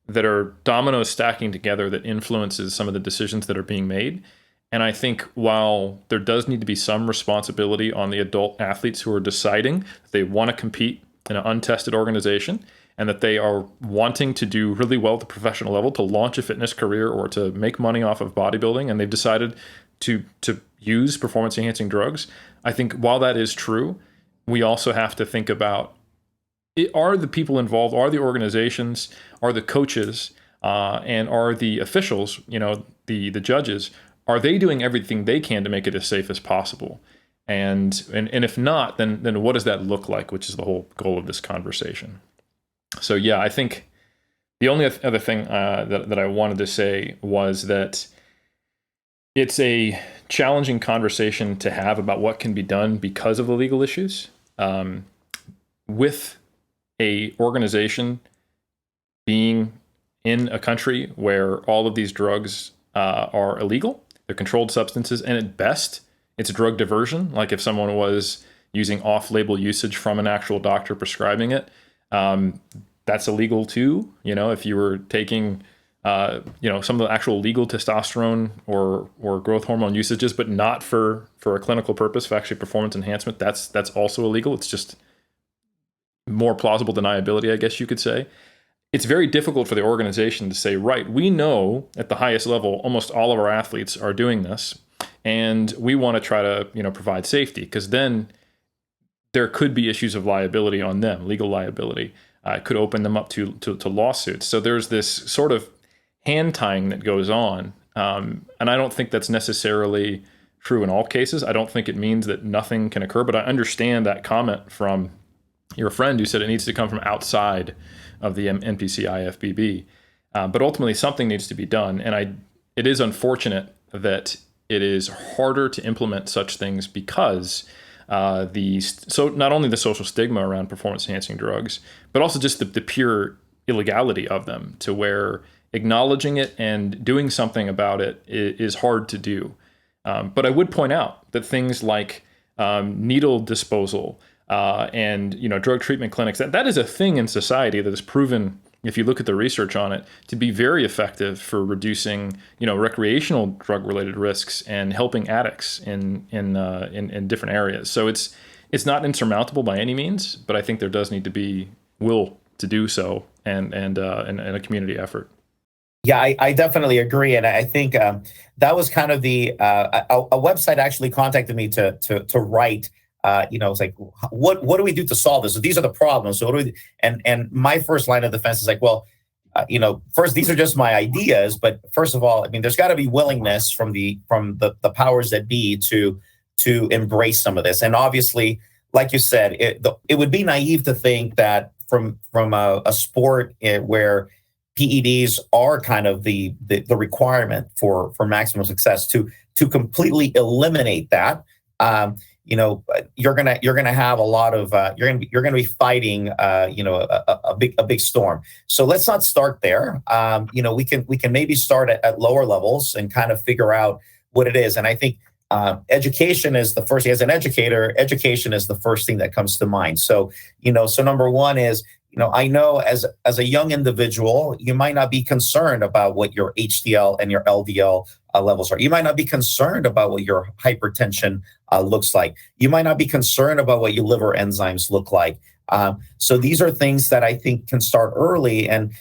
that are dominoes stacking together that influences some of the decisions that are being made. And I think while there does need to be some responsibility on the adult athletes who are deciding that they want to compete in an untested organization, and that they are wanting to do really well at the professional level, to launch a fitness career or to make money off of bodybuilding, and they've decided to use performance-enhancing drugs. I think while that is true, we also have to think about, are the people involved, are the organizations, are the coaches, and are the officials, the judges, are they doing everything they can to make it as safe as possible? And if not, then what does that look like, which is the whole goal of this conversation. So yeah, I think The only other thing that I wanted to say was that it's a challenging conversation to have about what can be done because of the legal issues. With a organization being in a country where all of these drugs are illegal, they're controlled substances, and at best, it's a drug diversion. Like if someone was using off-label usage from an actual doctor prescribing it, that's illegal too. You know, if you were taking, some of the actual legal testosterone or growth hormone usages, but not for a clinical purpose, for actually performance enhancement, that's also illegal. It's just more plausible deniability, I guess you could say. It's very difficult for the organization to say, right, we know at the highest level, almost all of our athletes are doing this, and we want to try to, provide safety, because then there could be issues of liability on them, legal liability. It could open them up to lawsuits. So there's this sort of hand tying that goes on. And I don't think that's necessarily true in all cases. I don't think it means that nothing can occur, but I understand that comment from your friend who said it needs to come from outside of the NPC IFBB. But ultimately something needs to be done. And it is unfortunate that it is harder to implement such things because so not only the social stigma around performance enhancing drugs, but also just the pure illegality of them, to where acknowledging it and doing something about it is hard to do. But I would point out that things like needle disposal and drug treatment clinics, that is a thing in society that is proven, if you look at the research on it, to be very effective for reducing recreational drug related risks and helping addicts in different areas. So it's not insurmountable by any means, but I think there does need to be will to do so and a community effort.
Yeah, I definitely agree, and I think that was kind of a website actually contacted me to write. It's like, what do we do to solve this? So these are the problems. So what do we do? And my first line of defense is like, well, first, these are just my ideas, but first of all, I mean, there's got to be willingness from the powers that be to embrace some of this. And obviously, like you said, it would be naive to think that from a sport where PEDs are kind of the requirement for maximum success, to completely eliminate that. You're gonna have a lot of you're gonna be fighting a big storm. So let's not start there. We can maybe start at lower levels and kind of figure out what it is. And I think education is the first. As an educator, education is the first thing that comes to mind. So so number one is, I know as a young individual, you might not be concerned about what your HDL and your LDL levels are. You might not be concerned about what your hypertension looks like. You might not be concerned about what your liver enzymes look like. So these are things that I think can start early, and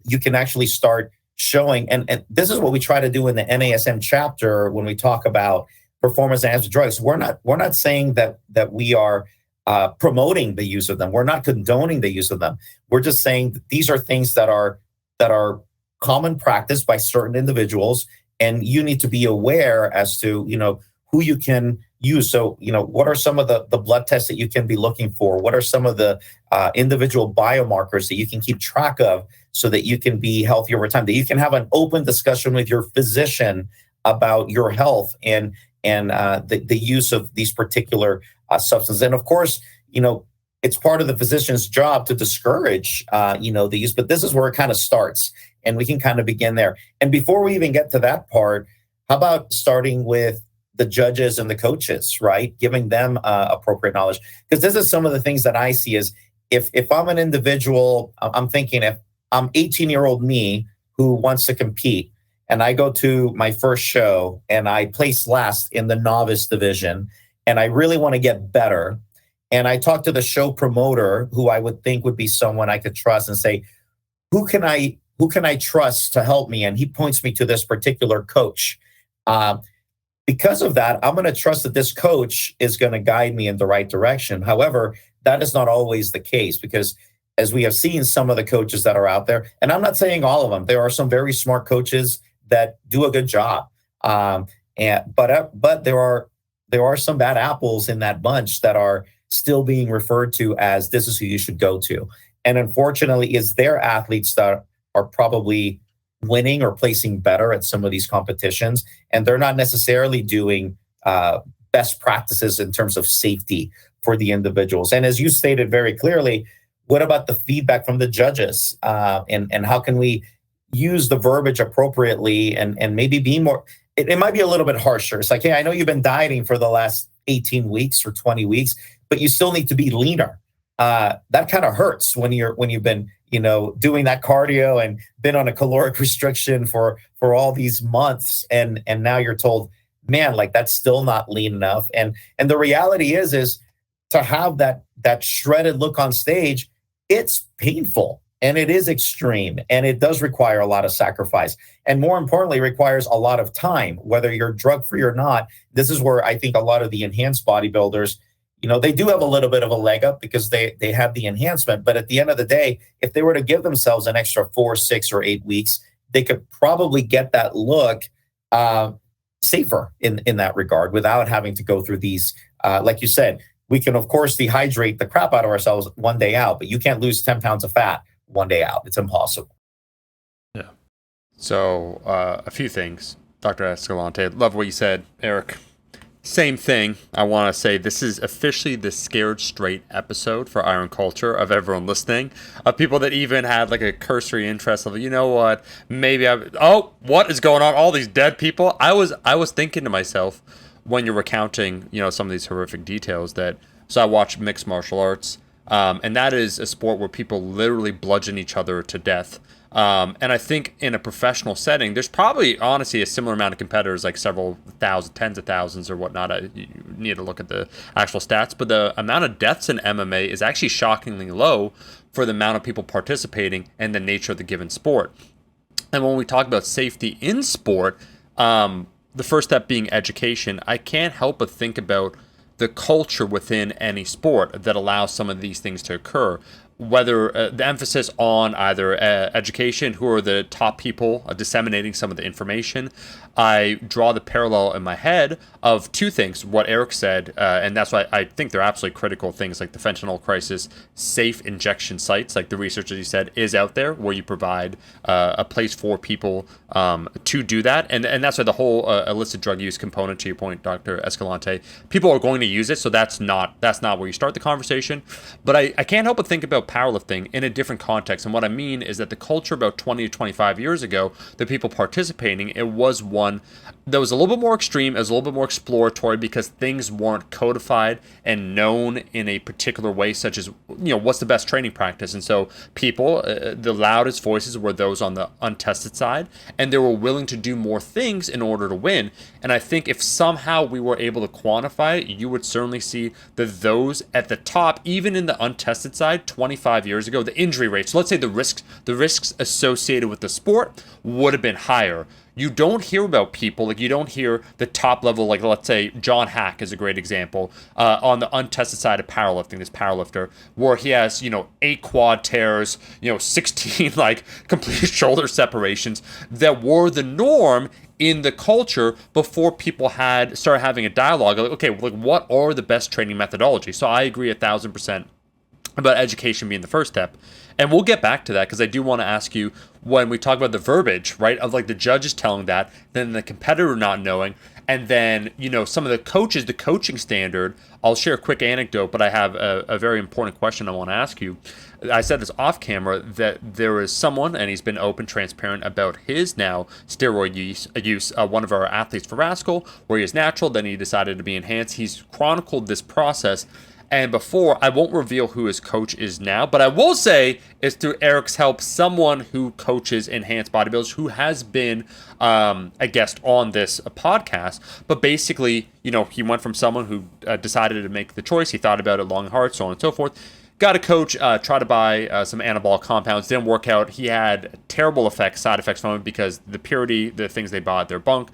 you can actually start showing. And this is what we try to do in the NASM chapter when we talk about performance enhancing drugs. We're not saying that we are promoting the use of them. We're not condoning the use of them. We're just saying that these are things that are common practice by certain individuals, and you need to be aware as to who you can use. So what are some of the blood tests that you can be looking for? What are some of the individual biomarkers that you can keep track of so that you can be healthy over time? That you can have an open discussion with your physician about your health and the use of these particular substances. And of course, it's part of the physician's job to discourage, the use, but this is where it kind of starts, and we can kind of begin there. And before we even get to that part, how about starting with the judges and the coaches, right? Giving them appropriate knowledge, because this is some of the things that I see is if I'm an individual, I'm thinking if I'm 18-year-old me who wants to compete, and I go to my first show and I place last in the novice division, and I really want to get better. And I talk to the show promoter, who I would think would be someone I could trust, and say, who can I trust to help me? And he points me to this particular coach. Because of that, I'm going to trust that this coach is going to guide me in the right direction. However, that is not always the case, because as we have seen some of the coaches that are out there, and I'm not saying all of them, there are some very smart coaches that do a good job. But there are some bad apples in that bunch that are still being referred to as this is who you should go to. And unfortunately, it's their athletes that are probably winning or placing better at some of these competitions, and they're not necessarily doing best practices in terms of safety for the individuals. And as you stated very clearly, what about the feedback from the judges? And how can we use the verbiage appropriately and maybe be more, it might be a little bit harsher. It's like, hey, I know you've been dieting for the last 18 weeks or 20 weeks, but you still need to be leaner. That kind of hurts when you've been, doing that cardio and been on a caloric restriction for all these months, and now you're told, man, like that's still not lean enough. And the reality is to have that shredded look on stage, it's painful and it is extreme and it does require a lot of sacrifice, and more importantly requires a lot of time, whether you're drug free or not. This is where I think a lot of the enhanced bodybuilders, they do have a little bit of a leg up because they have the enhancement. But at the end of the day, if they were to give themselves an extra 4, 6, or 8 weeks, they could probably get that look safer in that regard without having to go through these, like you said, we can, of course, dehydrate the crap out of ourselves one day out, but you can't lose 10 pounds of fat one day out. It's impossible.
Yeah.
So a few things, Dr. Escalante. Love what you said, Eric. Same thing. I want to say this is officially the Scared Straight episode for Iron Culture of everyone listening, of people that even had like a cursory interest of, what, maybe what is going on? All these dead people. I was thinking to myself when you're recounting, some of these horrific details so I watch mixed martial arts, and that is a sport where people literally bludgeon each other to death. And I think in a professional setting, there's probably honestly a similar amount of competitors, like several thousand, tens of thousands or whatnot. You need to look at the actual stats, but the amount of deaths in MMA is actually shockingly low for the amount of people participating and the nature of the given sport. And when we talk about safety in sport, the first step being education, I can't help but think about the culture within any sport that allows some of these things to occur. Whether the emphasis on either education, who are the top people disseminating some of the information. I draw the parallel in my head of two things, what Eric said, and that's why I think they're absolutely critical things like the fentanyl crisis, safe injection sites, like the research, as you said, is out there where you provide a place for people to do that. And that's why the whole illicit drug use component, to your point, Dr. Escalante, people are going to use it, so that's not where you start the conversation. But I can't help but think about powerlifting in a different context. And what I mean is that the culture about 20 to 25 years ago, the people participating, it was one that was a little bit more extreme, it was a little bit more exploratory because things weren't codified and known in a particular way, such as, what's the best training practice. And so people, the loudest voices were those on the untested side, and they were willing to do more things in order to win. And I think if somehow we were able to quantify it, you would certainly see that those at the top, even in the untested side, 25 years ago, the injury rates, so let's say the risks associated with the sport would have been higher. You don't hear about people, like you don't hear the top level, like let's say John Hack is a great example, on the untested side of powerlifting, this powerlifter, where he has, 8 quad tears, 16 like complete shoulder separations that were the norm in the culture before people started having a dialogue. Like, okay, like what are the best training methodologies? So I agree 1,000% about education being the first step. And we'll get back to that because I do want to ask you, when we talk about the verbiage, right, of like the judges telling that, then the competitor not knowing, and then, some of the coaches, the coaching standard. I'll share a quick anecdote, but I have a very important question I want to ask you. I said this off camera, that there is someone, and he's been open, transparent about his now steroid use, one of our athletes for Rascal, where he is natural, then he decided to be enhanced. He's chronicled this process. And before, I won't reveal who his coach is now, but I will say it's through Eric's help, someone who coaches enhanced bodybuilders, who has been a guest on this podcast. But basically, he went from someone who decided to make the choice. He thought about it long and hard, so on and so forth. Got a coach, tried to buy some anabolic compounds, didn't work out. He had terrible side effects from it because the purity, the things they bought, they're bunk.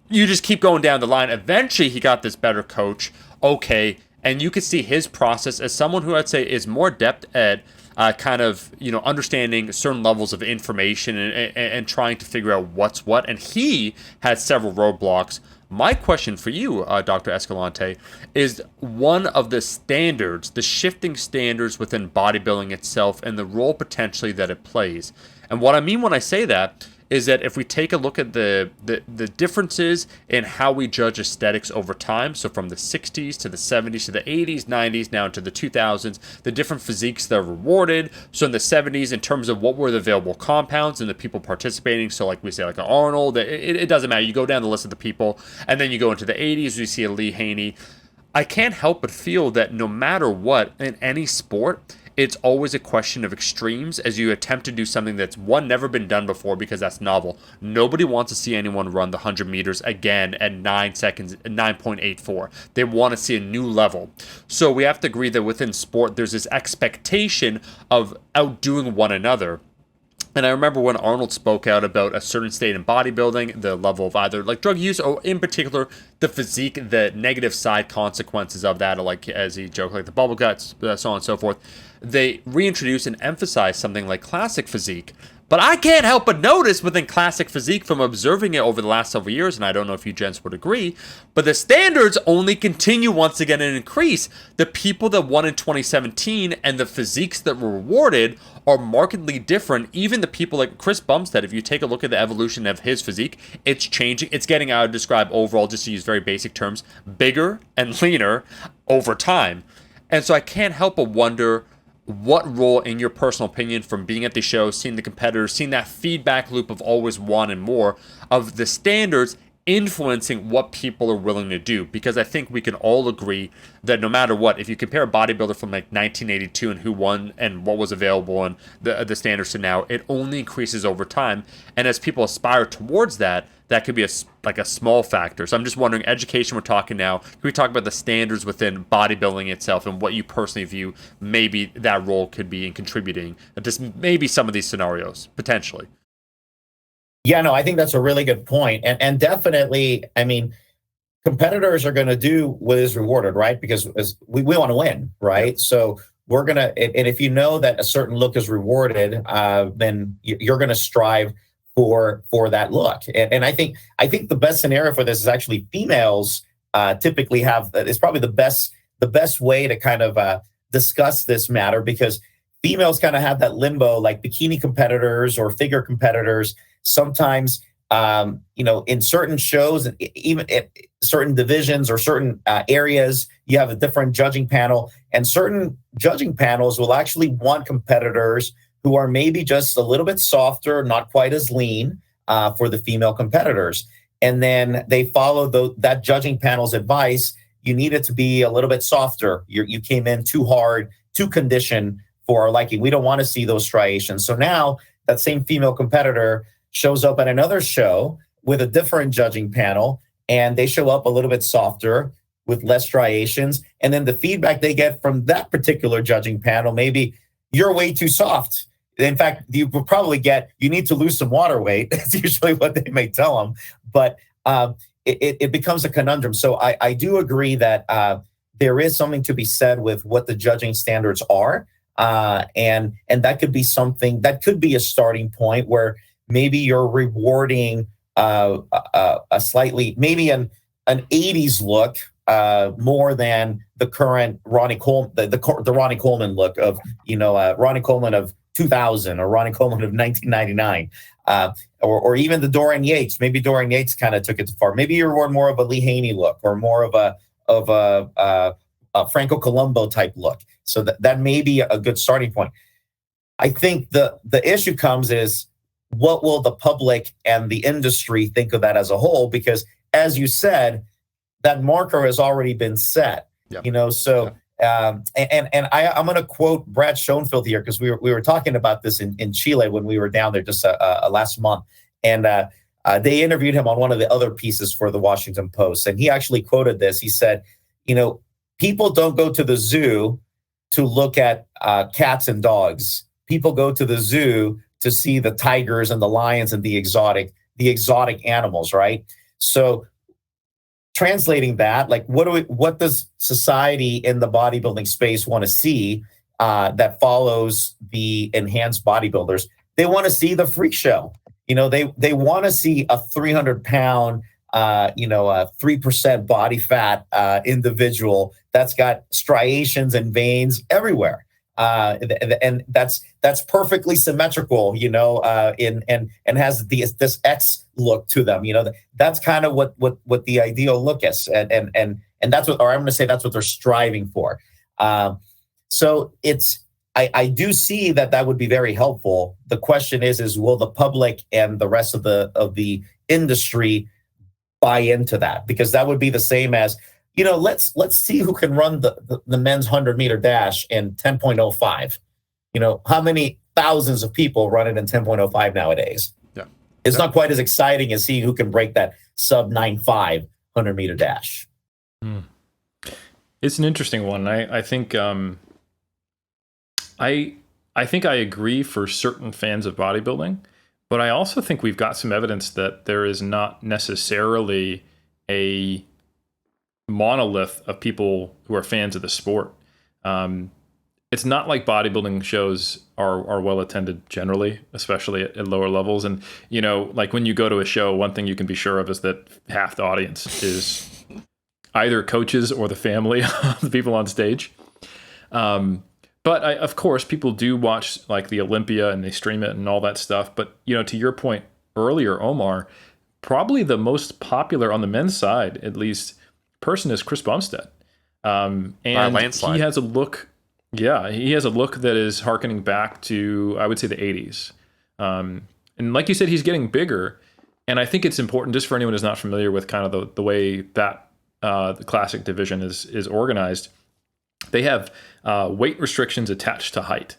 You just keep going down the line. Eventually, he got this better coach. Okay. And you could see his process as someone who I'd say is more adept at understanding certain levels of information and trying to figure out what's what. And he had several roadblocks. My question for you, Dr. Escalante, is one of the standards, the shifting standards within bodybuilding itself and the role potentially that it plays. And what I mean when I say that is that if we take a look at the differences in how we judge aesthetics over time, so from the 60s to the 70s to the 80s, 90s, now to the 2000s, the different physiques that are rewarded. So in the 70s, in terms of what were the available compounds and the people participating, so like we say, like an Arnold, it doesn't matter. You go down the list of the people, and then you go into the 80s, we see a Lee Haney. I can't help but feel that no matter what, in any sport, it's always a question of extremes as you attempt to do something that's, one, never been done before because that's novel. Nobody wants to see anyone run the 100 meters again at 9 seconds, 9.84. They want to see a new level. So we have to agree that within sport, there's this expectation of outdoing one another. And I remember when Arnold spoke out about a certain state in bodybuilding, the level of either like drug use or in particular the physique, the negative side consequences of that, like as he joked, like the bubble guts, so on and so forth. They reintroduce and emphasize something like classic physique. But I can't help but notice within classic physique from observing it over the last several years, and I don't know if you gents would agree, but the standards only continue once again and increase. The people that won in 2017 and the physiques that were rewarded are markedly different. Even the people like Chris Bumstead, if you take a look at the evolution of his physique, it's changing. It's getting, I would describe overall, just to use very basic terms, bigger and leaner over time. And so I can't help but wonder, what role, in your personal opinion, from being at the show, seeing the competitors, seeing that feedback loop of always wanting more, of the standards influencing what people are willing to do? Because I think we can all agree that no matter what, if you compare a bodybuilder from like 1982 and who won and what was available and the standards to now, it only increases over time. And as people aspire towards that, that could be a small factor. So I'm just wondering, education we're talking now, can we talk about the standards within bodybuilding itself and what you personally view maybe that role could be in contributing to maybe some of these scenarios, potentially?
Yeah, no, I think that's a really good point. And definitely, I mean, competitors are going to do what is rewarded, right? Because we want to win, right? Yeah. So we're going to, and if you know that a certain look is rewarded, then you're going to strive for that look. And I think the best scenario for this is actually females typically have, it's probably the best way to kind of discuss this matter, because females kind of have that limbo, like bikini competitors or figure competitors. Sometimes, in certain shows, even at certain divisions or certain areas, you have a different judging panel, and certain judging panels will actually want competitors who are maybe just a little bit softer, not quite as lean for the female competitors. And then they follow that judging panel's advice. You need it to be a little bit softer. You came in too hard, too conditioned for our liking. We don't want to see those striations. So now that same female competitor shows up at another show with a different judging panel, and they show up a little bit softer with less striations. And then the feedback they get from that particular judging panel, maybe you're way too soft. In fact, you will probably get, you need to lose some water weight. That's usually what they may tell them. But it becomes a conundrum. So I do agree that there is something to be said with what the judging standards are. And that could be something, that could be a starting point where maybe you're rewarding a slightly, maybe an 80s look more than the current Ronnie Coleman, the Ronnie Coleman look of, Ronnie Coleman of 2000 or Ronnie Coleman of 1999, or even the Dorian Yates. Maybe Dorian Yates kind of took it too far. Maybe you reward more of a Lee Haney look or more of a Franco Columbo type look. So that may be a good starting point. I think the issue comes is, what will the public and the industry think of that as a whole? Because as you said, that marker has already been set. Yeah. I'm going to quote Brad Schoenfeld here, because we were talking about this in Chile when we were down there just last month, and they interviewed him on one of the other pieces for the Washington Post, and he actually quoted this. He said, people don't go to the zoo to look at cats and dogs. People go to the zoo to see the tigers and the lions and the exotic animals, right? So translating that, like, what does society in the bodybuilding space want to see that follows the enhanced bodybuilders? They want to see the freak show. They want to see a 300-pound, a 3% body fat individual that's got striations and veins everywhere. And that's perfectly symmetrical, and has this X look to them. That's kind of what the ideal look is, and that's what, or I'm going to say that's what they're striving for. So I do see that would be very helpful. The question is will the public and the rest of the industry buy into that? Because that would be the same as, let's see who can run the men's 100-meter dash in 10.05. How many thousands of people run it in 10.05 nowadays?
Yeah.
It's not quite as exciting as seeing who can break that sub 9.5 100-meter dash.
It's an interesting one. I think I think I agree for certain fans of bodybuilding, but I also think we've got some evidence that there is not necessarily a monolith of people who are fans of the sport. It's not like bodybuilding shows are well attended generally, especially at lower levels. And, like when you go to a show, one thing you can be sure of is that half the audience is either coaches or the family of the people on stage. But of course, people do watch like the Olympia and they stream it and all that stuff. But, to your point earlier, Omar, probably the most popular on the men's side, at least, person is Chris Bumstead. And he has a look. Yeah, he has a look that is hearkening back to, I would say, the 80s. And like you said, he's getting bigger. And I think it's important, just for anyone who's not familiar with kind of the way that the classic division is organized. They have weight restrictions attached to height.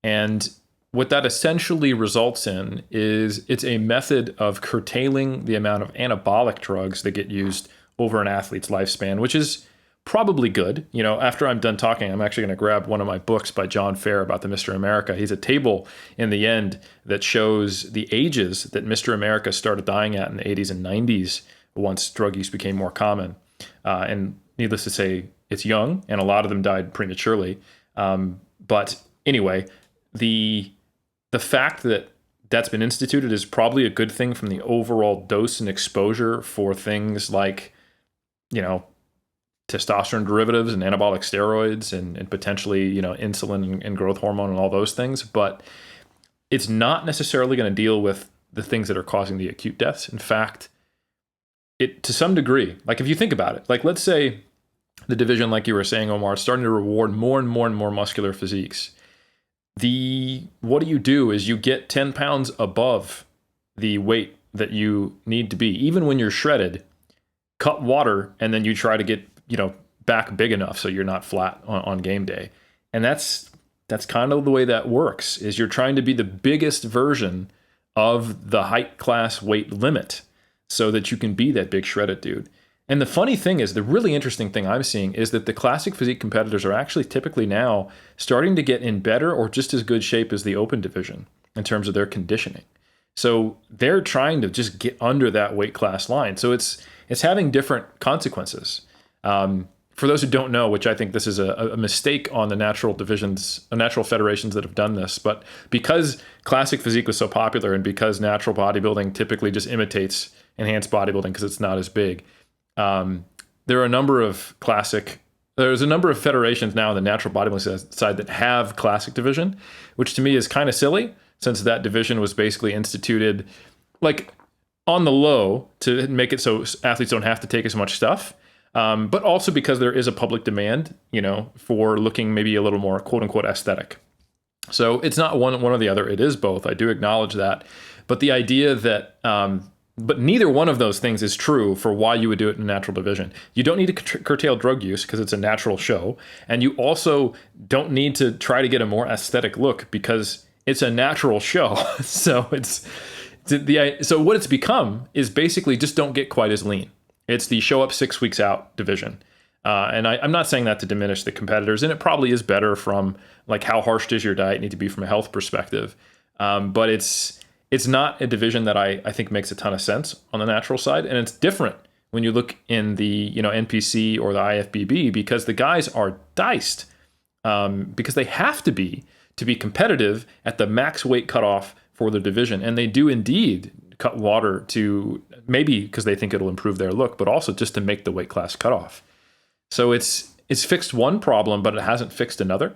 And what that essentially results in is it's a method of curtailing the amount of anabolic drugs that get used over an athlete's lifespan, which is probably good. After I'm done talking, I'm actually going to grab one of my books by John Fair about the Mr. America. He's a table in the end that shows the ages that Mr. America started dying at in the 80s and 90s once drug use became more common. And needless to say, it's young, and a lot of them died prematurely. But anyway, the fact that that's been instituted is probably a good thing from the overall dose and exposure for things like, testosterone derivatives and anabolic steroids and potentially, insulin and growth hormone and all those things. But it's not necessarily going to deal with the things that are causing the acute deaths. In fact, it, to some degree, like if you think about it, like let's say the division, like you were saying, Omar, is starting to reward more and more and more muscular physiques. What you do is you get 10 pounds above the weight that you need to be, even when you're shredded, cut water, and then you try to get, back big enough so you're not flat on game day. And that's kind of the way that works, is you're trying to be the biggest version of the height class weight limit so that you can be that big shredded dude. And the funny thing is, the really interesting thing I'm seeing is that the classic physique competitors are actually typically now starting to get in better or just as good shape as the open division in terms of their conditioning. So they're trying to just get under that weight class line. So it's having different consequences. For those who don't know, which I think this is a mistake on the natural divisions, natural federations that have done this, but because classic physique was so popular and because natural bodybuilding typically just imitates enhanced bodybuilding because it's not as big, there are a number of there's a number of federations now on the natural bodybuilding side that have classic division, which to me is kind of silly, since that division was basically instituted like on the low to make it so athletes don't have to take as much stuff. But also because there is a public demand, for looking maybe a little more quote unquote aesthetic. So it's not one or the other. It is both. I do acknowledge that. But the idea that, but neither one of those things is true for why you would do it in a natural division. You don't need to curtail drug use because it's a natural show. And you also don't need to try to get a more aesthetic look because it's a natural show. So so what it's become is basically just don't get quite as lean. It's the show up 6 weeks out division. And I'm not saying that to diminish the competitors, and it probably is better from like how harsh does your diet need to be from a health perspective. But it's not a division that I think makes a ton of sense on the natural side. And it's different when you look in the NPC or the IFBB, because the guys are diced because they have to be competitive at the max weight cutoff for the division. And they do indeed cut water to maybe because they think it'll improve their look, but also just to make the weight class cutoff. So it's fixed one problem, but it hasn't fixed another.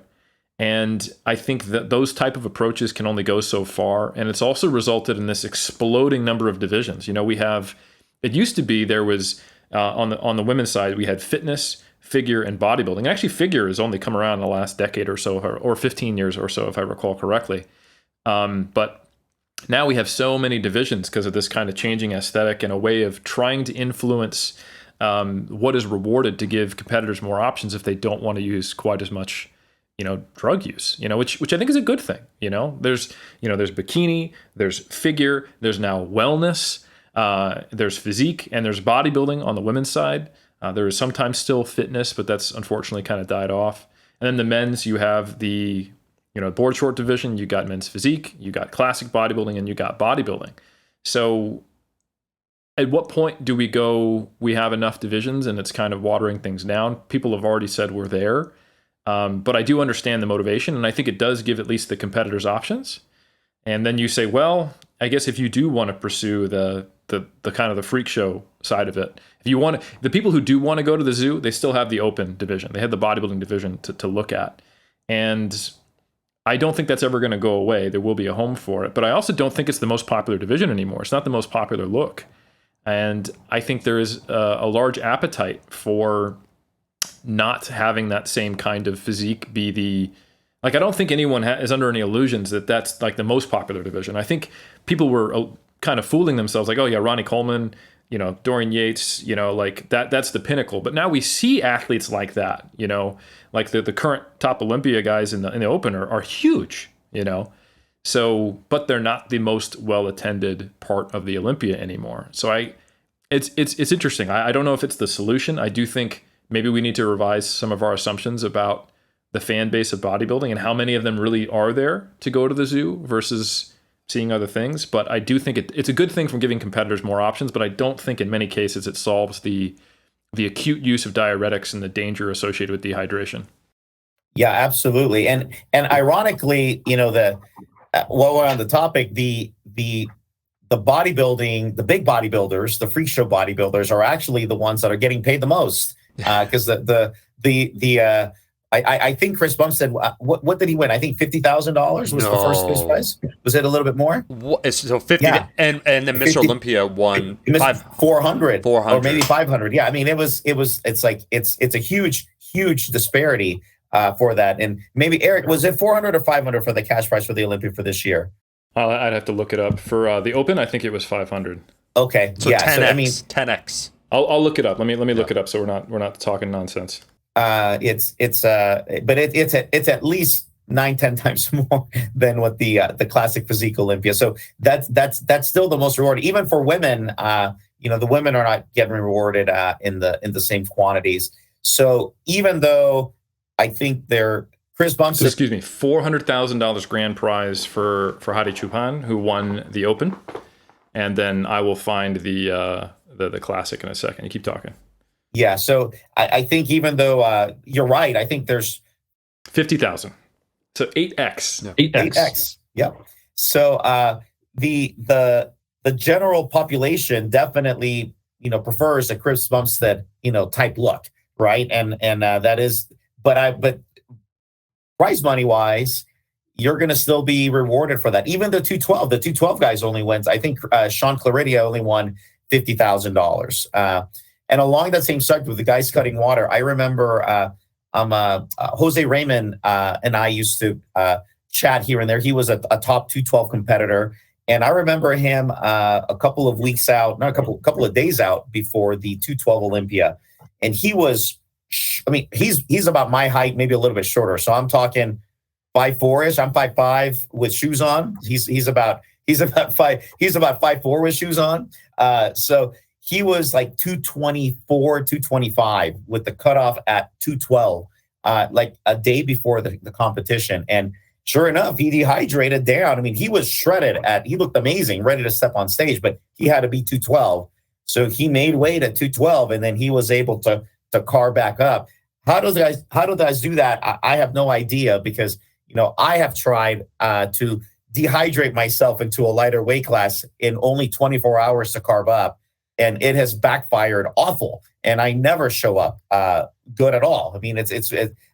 And I think that those type of approaches can only go so far. And it's also resulted in this exploding number of divisions. We have, it used to be there was, on the women's side, we had fitness, figure, and bodybuilding. And actually, figure has only come around in the last decade or so, or 15 years or so, if I recall correctly. But now we have so many divisions because of this kind of changing aesthetic and a way of trying to influence what is rewarded to give competitors more options if they don't want to use quite as much drug use, which I think is a good thing. There's bikini, there's figure, there's now wellness, there's physique, and there's bodybuilding on the women's side. There is sometimes still fitness, but that's unfortunately kind of died off. And then the men's, you have the board short division, you got men's physique, you got classic bodybuilding, and you got bodybuilding. So at what point do we go, we have enough divisions and it's kind of watering things down? People have already said we're there. But I do understand the motivation, and I think it does give at least the competitors options. And then you say, well, I guess if you do want to pursue the kind of the freak show side of it, if you want to, the people who do want to go to the zoo, they still have the open division. They have the bodybuilding division to look at. And I don't think that's ever going to go away. There will be a home for it. But I also don't think it's the most popular division anymore. It's not the most popular look. And I think there is a large appetite for not having that same kind of physique be the, I don't think anyone is under any illusions that that's like the most popular division. I think people were kind of fooling themselves like, oh yeah, Ronnie Coleman, Dorian Yates, that's the pinnacle. But now we see athletes like that, like the current top Olympia guys in the open are huge, So, but they're not the most well-attended part of the Olympia anymore. So it's interesting. I don't know if it's the solution. I do think maybe we need to revise some of our assumptions about the fan base of bodybuilding and how many of them really are there to go to the zoo versus seeing other things. But I do think it's a good thing from giving competitors more options, but I don't think in many cases it solves the acute use of diuretics and the danger associated with dehydration.
Yeah, absolutely. And ironically, while we're on the topic, the bodybuilding, the big bodybuilders, the freak show bodybuilders are actually the ones that are getting paid the most. Because I think Chris Bumstead, what did he win? I think $50,000 was the first prize. Was it a little bit more?
So 50, yeah. And then Mr. 50, Olympia won
400 or maybe 500. Yeah, I mean it's a huge disparity for that. And maybe Eric, was it 400 or 500 for the cash prize for the Olympia for this year?
I'd have to look it up. For the Open, I think it was 500.
Okay,
so yeah, 10x. So I mean 10x.
I'll look it up. Let me look it up so we're not talking nonsense.
But it's at least 9-10 times more than what the classic physique Olympia. So that's still the most rewarding, even for women. The women are not getting rewarded in the same quantities. So even though I think Chris Bumstead,
excuse me, $400,000 grand prize for Hadi Choopan, who won the Open, and then I will find the classic in a second. You keep talking.
Yeah, so I think even though you're right, I think there's
50,000. So 8x.
Yeah. 8x. Yeah. So the general population definitely prefers a Chris Bumstead type look, right? And that is, but prize money wise, you're going to still be rewarded for that. Even the 212 guys only wins. I think Sean Claridia only won $50,000. And along that same subject with the guys cutting water, I remember Jose Raymond and I used to chat here and there. He was a top 212 competitor. And I remember him a couple of weeks out, not a couple of days out before the 212 Olympia. And he was, he's about my height, maybe a little bit shorter. So I'm talking 5'4"-ish. I'm 5'5" with shoes on. He's about 5'4" with shoes on. So he was like 224, 225 with the cutoff at 212, like a day before the competition. And sure enough, he dehydrated down. I mean, he was shredded he looked amazing, ready to step on stage, but he had to be 212. So he made weight at 212, and then he was able to carb back up. How do guys do that? I have no idea, because I have tried to dehydrate myself into a lighter weight class in only 24 hours to carb up. and it has backfired awful. And I never show up good at all. I mean,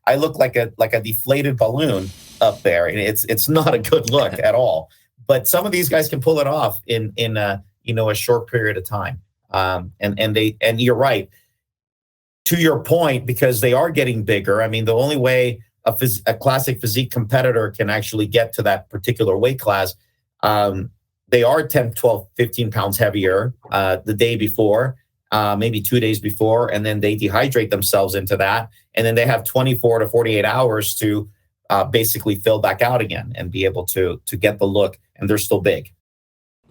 I look like a deflated balloon up there, and it's not a good look at all. But some of these guys can pull it off in a short period of time. And you're right. To your point, because they are getting bigger. I mean, the only way a classic physique competitor can actually get to that particular weight class, they are 10, 12, 15 pounds heavier the day before, maybe 2 days before, and then they dehydrate themselves into that. And then they have 24 to 48 hours to basically fill back out again and be able to get the look, and they're still big.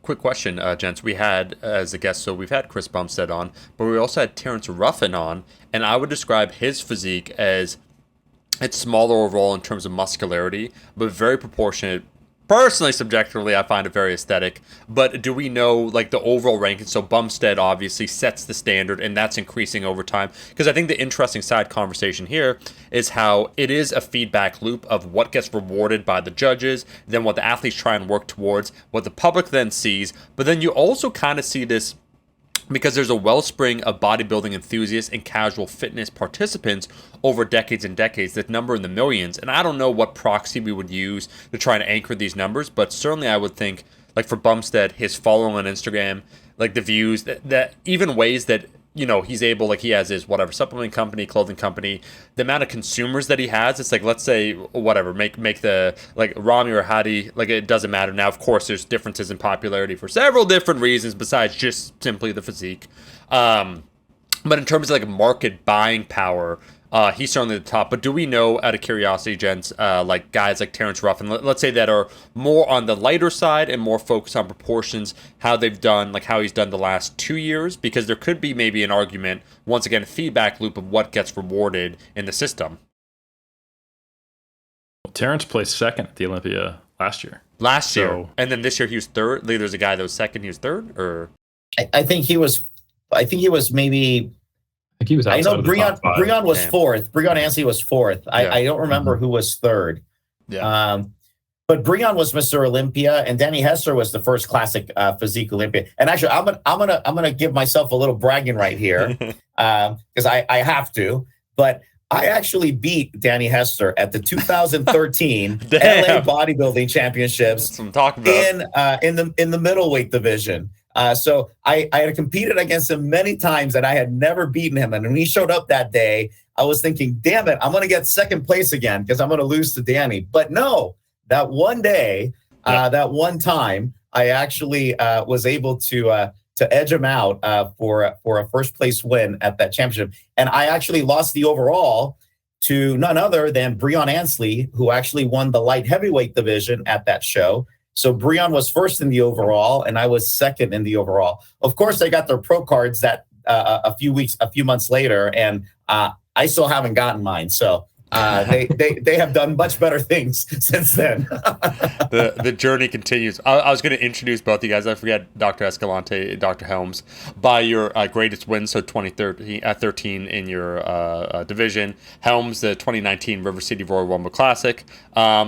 Quick question, gents. We had as a guest, so we've had Chris Bumstead on, but we also had Terrence Ruffin on, and I would describe his physique as it's smaller overall in terms of muscularity, but very proportionate. Personally, subjectively, I find it very aesthetic. But do we know, like, the overall ranking? So Bumstead obviously sets the standard, and that's increasing over time. Because I think the interesting side conversation here is how it is a feedback loop of what gets rewarded by the judges, then what the athletes try and work towards, what the public then sees. But then you also kind of see this because there's a wellspring of bodybuilding enthusiasts and casual fitness participants over decades and decades that number in the millions. And I don't know what proxy we would use to try and anchor these numbers, but certainly I would think, like for Bumstead, his following on Instagram, like the views, that even ways that, you know, he's able, like he has his whatever supplement company, clothing company, the amount of consumers that he has, it's like, let's say whatever, make the, like Rami or Hadi, like it doesn't matter. Now, of course, there's differences in popularity for several different reasons besides just simply the physique. But in terms of like market buying power, he's certainly the top. But do we know, out of curiosity, gents, like guys like Terrence Ruffin, let's say that are more on the lighter side and more focused on proportions, how they've done, like how he's done the last 2 years? Because there could be maybe an argument, once again, a feedback loop of what gets rewarded in the system.
Well, Terrence placed second at the Olympia last year.
And then this year he was third. There's a guy that was second, he was third, or
I think he was maybe.
I think he was outside
I know Breon was fourth. Breon Ansley was fourth. I don't remember who was third.
Yeah.
But Breon was Mr. Olympia, and Danny Hester was the first classic physique Olympia. And actually, I'm gonna give myself a little bragging right here because I have to. But I actually beat Danny Hester at the 2013 LA Bodybuilding Championships.
That's what I'm talking about.
In the middleweight division. So I had competed against him many times, and I had never beaten him. And when he showed up that day, I was thinking, damn it, I'm going to get second place again because I'm going to lose to Danny. But no, that one day, that one time, I actually was able to edge him out for a first place win at that championship. And I actually lost the overall to none other than Breon Ansley, who actually won the light heavyweight division at that show. So Breon was first in the overall, and I was second in the overall. Of course, they got their pro cards that a few months later, and I still haven't gotten mine. So they have done much better things since then.
The journey continues. I was going to introduce both of you guys. I forget Dr. Escalante, Dr. Helms, by your greatest wins. So 2013 in your division. Helms, the 2019 River City Royal Rumble Classic.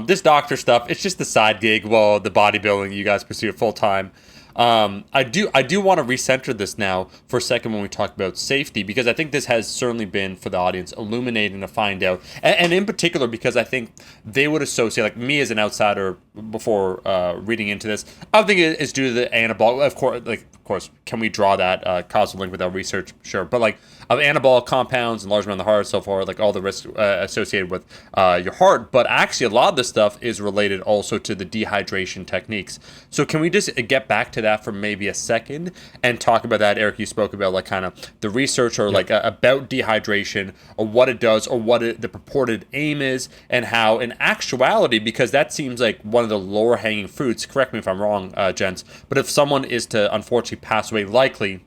This doctor stuff, it's just the side gig while the bodybuilding you guys pursue full time. I do want to recenter this now for a second when we talk about safety, because I think this has certainly been, for the audience, illuminating to find out, and in particular because I think they would associate, like me as an outsider before reading into this, I think it's due to the anabolic. Of course, can we draw that causal link without research? Sure, but like of anabolic compounds, enlargement of the heart, so far, like all the risks associated with your heart. But actually, a lot of this stuff is related also to the dehydration techniques. So can we just get back to that for maybe a second and talk about that? Eric, you spoke about like kind of the research or like about dehydration, or what it does, or what the purported aim is, and how in actuality, because that seems like one of the lower hanging fruits, correct me if I'm wrong, gents, but if someone is to unfortunately pass away, likely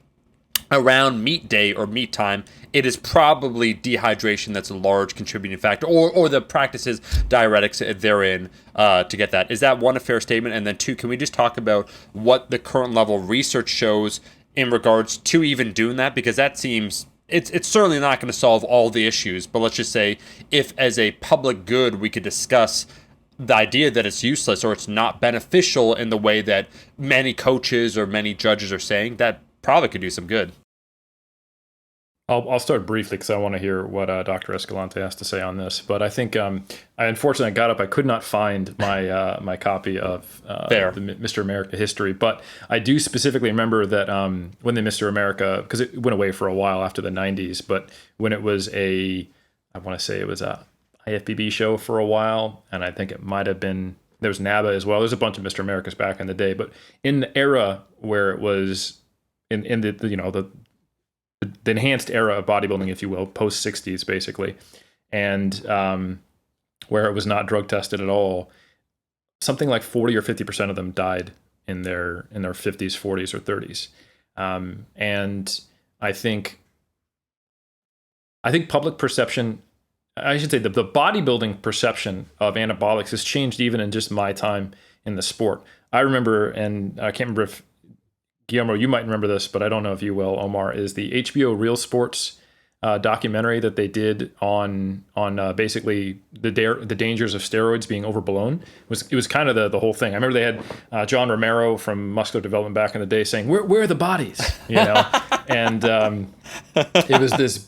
around meet day or meet time, it is probably dehydration that's a large contributing factor, or the practices, diuretics therein to get that. Is that one, a fair statement? And then two, can we just talk about what the current level of research shows in regards to even doing that? Because that seems, it's certainly not going to solve all the issues, but let's just say if as a public good we could discuss the idea that it's useless or it's not beneficial in the way that many coaches or many judges are saying, that probably could do some good.
I'll start briefly because I want to hear what Dr. Escalante has to say on this. But I think I unfortunately got up. I could not find my my copy of the Mr. America history. But I do specifically remember that when the Mr. America, because it went away for a while after the 90s, but when it was I want to say it was a IFBB show for a while, and I think it might have been, there was NABA as well. There's a bunch of Mr. Americas back in the day. But in the era where it was in the enhanced era of bodybuilding, if you will, post 60s basically, and where it was not drug tested at all, something like 40 or 50% of them died in their 50s, 40s, or 30s. And I think public perception, I should say the bodybuilding perception of anabolics has changed even in just my time in the sport. I remember, and I can't remember if Guillermo, you might remember this, but I don't know if you will, Omar, is the HBO Real Sports documentary that they did on basically the dangers of steroids being overblown. It was kind of the whole thing. I remember they had John Romero from Muscular Development back in the day saying, where are the bodies? And it was this,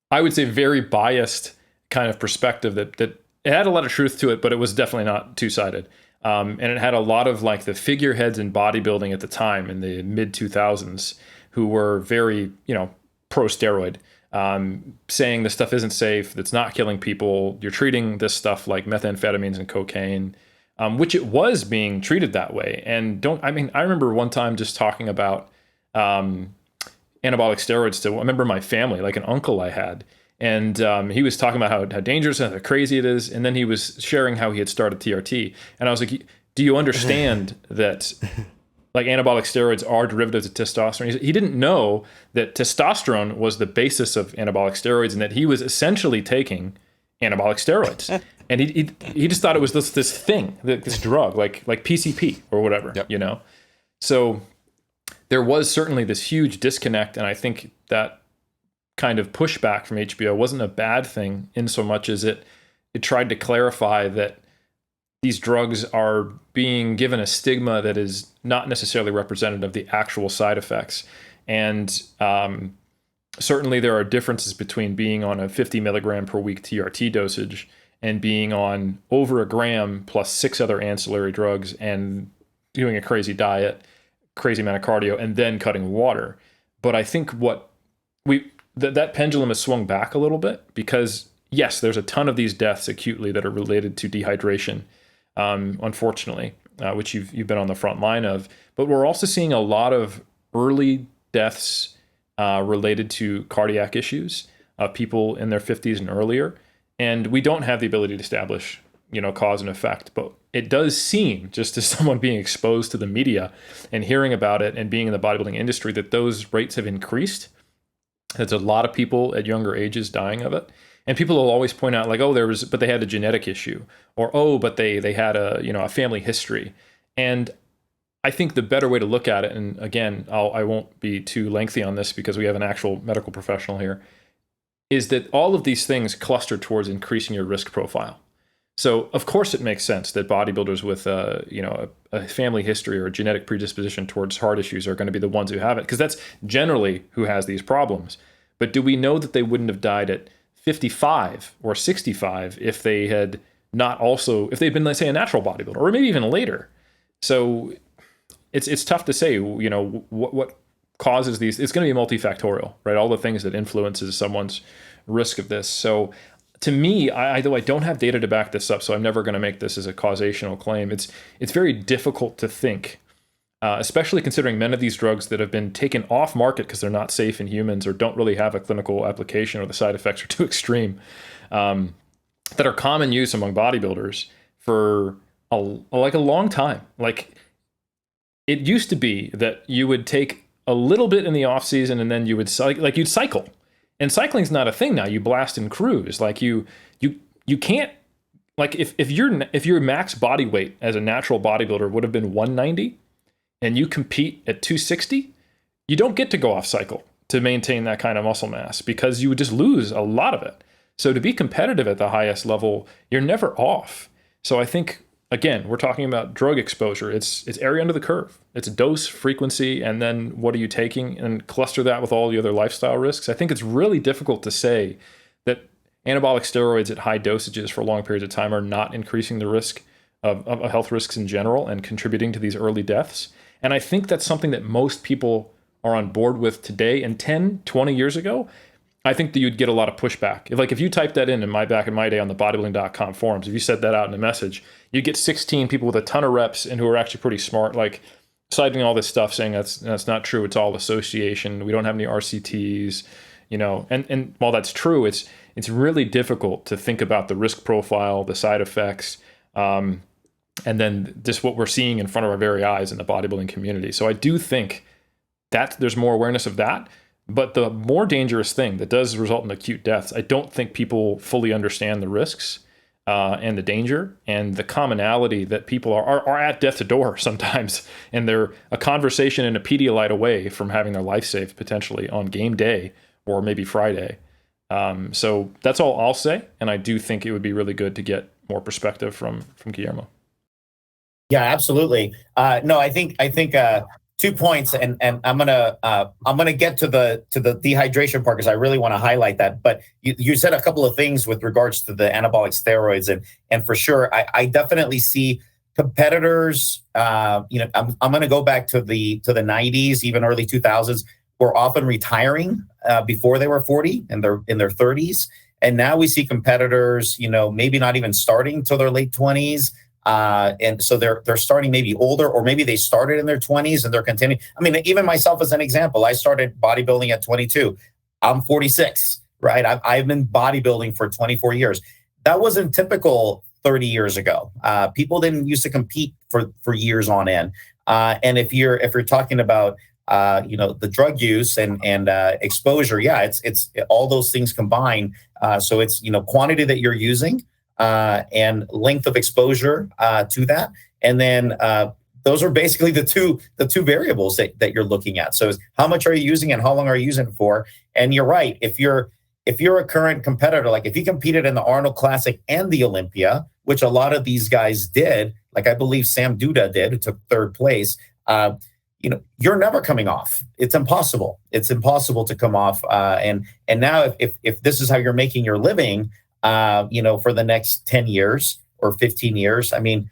I would say, very biased kind of perspective that it had a lot of truth to it, but it was definitely not two-sided. And it had a lot of like the figureheads in bodybuilding at the time in the mid 2000s who were very, pro steroid, saying this stuff isn't safe, that's not killing people. You're treating this stuff like methamphetamines and cocaine, which it was being treated that way. And I remember one time just talking about anabolic steroids to, I remember my family, like an uncle I had. And he was talking about how dangerous and how crazy it is. And then he was sharing how he had started TRT. And I was like, do you understand that like anabolic steroids are derivatives of testosterone? He didn't know that testosterone was the basis of anabolic steroids and that he was essentially taking anabolic steroids. And he just thought it was this thing, this drug, like PCP or whatever,
Yep.
So there was certainly this huge disconnect. And I think that kind of pushback from HBO wasn't a bad thing in so much as it tried to clarify that these drugs are being given a stigma that is not necessarily representative of the actual side effects. And certainly there are differences between being on a 50 milligram per week TRT dosage and being on over a gram plus 6 other ancillary drugs and doing a crazy diet, crazy amount of cardio, and then cutting water. But I think that pendulum has swung back a little bit because, yes, there's a ton of these deaths acutely that are related to dehydration, unfortunately, which you've been on the front line of. But we're also seeing a lot of early deaths related to cardiac issues of people in their 50s and earlier. And we don't have the ability to establish, cause and effect. But it does seem, just as someone being exposed to the media and hearing about it and being in the bodybuilding industry, that those rates have increased. There's a lot of people at younger ages dying of it. And people will always point out like, but they had a genetic issue, or, but they had a family history. And I think the better way to look at it, and again, I won't be too lengthy on this because we have an actual medical professional here, is that all of these things cluster towards increasing your risk profile. So of course it makes sense that bodybuilders with a family history or a genetic predisposition towards heart issues are going to be the ones who have it, because that's generally who has these problems. But do we know that they wouldn't have died at 55 or 65 if they had if they'd been, let's say, a natural bodybuilder, or maybe even later? So it's tough to say, what causes these. It's going to be multifactorial, right? All the things that influences someone's risk of this. So to me, though I don't have data to back this up, so I'm never going to make this as a causational claim. It's very difficult to think, especially considering many of these drugs that have been taken off market because they're not safe in humans or don't really have a clinical application, or the side effects are too extreme, that are common use among bodybuilders for a long time. Like, it used to be that you would take a little bit in the off season and then you would you'd cycle. And cycling's not a thing now. You blast and cruise. Like you can't, like if your max body weight as a natural bodybuilder would have been 190 and you compete at 260, you don't get to go off cycle to maintain that kind of muscle mass because you would just lose a lot of it. So to be competitive at the highest level, you're never off. So I think again, we're talking about drug exposure. It's area under the curve. It's dose, frequency, and then what are you taking, and cluster that with all the other lifestyle risks. I think it's really difficult to say that anabolic steroids at high dosages for long periods of time are not increasing the risk of health risks in general and contributing to these early deaths. And I think that's something that most people are on board with today. And 10, 20 years ago, I think that you'd get a lot of pushback. If you typed that in back in my day on the bodybuilding.com forums, if you said that out in a message, you'd get 16 people with a ton of reps and who are actually pretty smart, like citing all this stuff, saying that's not true. It's all association. We don't have any RCTs, and while that's true, it's really difficult to think about the risk profile, the side effects, and then just what we're seeing in front of our very eyes in the bodybuilding community. So I do think that there's more awareness of that. But the more dangerous thing that does result in acute deaths, I don't think people fully understand the risks and the danger and the commonality that people are at death's door sometimes. And they're a conversation and a Pedialyte away from having their life saved potentially on game day or maybe Friday. So that's all I'll say. And I do think it would be really good to get more perspective from Guillermo.
Yeah, absolutely. No, I think 2 points, and I'm gonna get to the dehydration part because I really want to highlight that. But you said a couple of things with regards to the anabolic steroids, and for sure, I definitely see competitors. I'm going to go back to the 90s, even early 2000s, were often retiring before they were 40 and they're in their 30s, and now we see competitors, maybe not even starting till their late 20s. And so they're starting maybe older, or maybe they started in their 20s and they're continuing. I mean, even myself as an example, I started bodybuilding at 22. I'm 46, right? I've been bodybuilding for 24 years. That wasn't typical 30 years ago. People didn't used to compete for years on end. And if you're talking about the drug use and exposure, yeah, it's all those things combined. So it's quantity that you're using. And length of exposure to that, and then those are basically the two variables that you're looking at. So how much are you using and how long are you using it for? And you're right. If you're a current competitor, like if you competed in the Arnold Classic and the Olympia, which a lot of these guys did, like I believe Sam Duda did, who took third place. You're never coming off. It's impossible. It's impossible to come off. And now if this is how you're making your living, for the next 10 years or 15 years, I mean,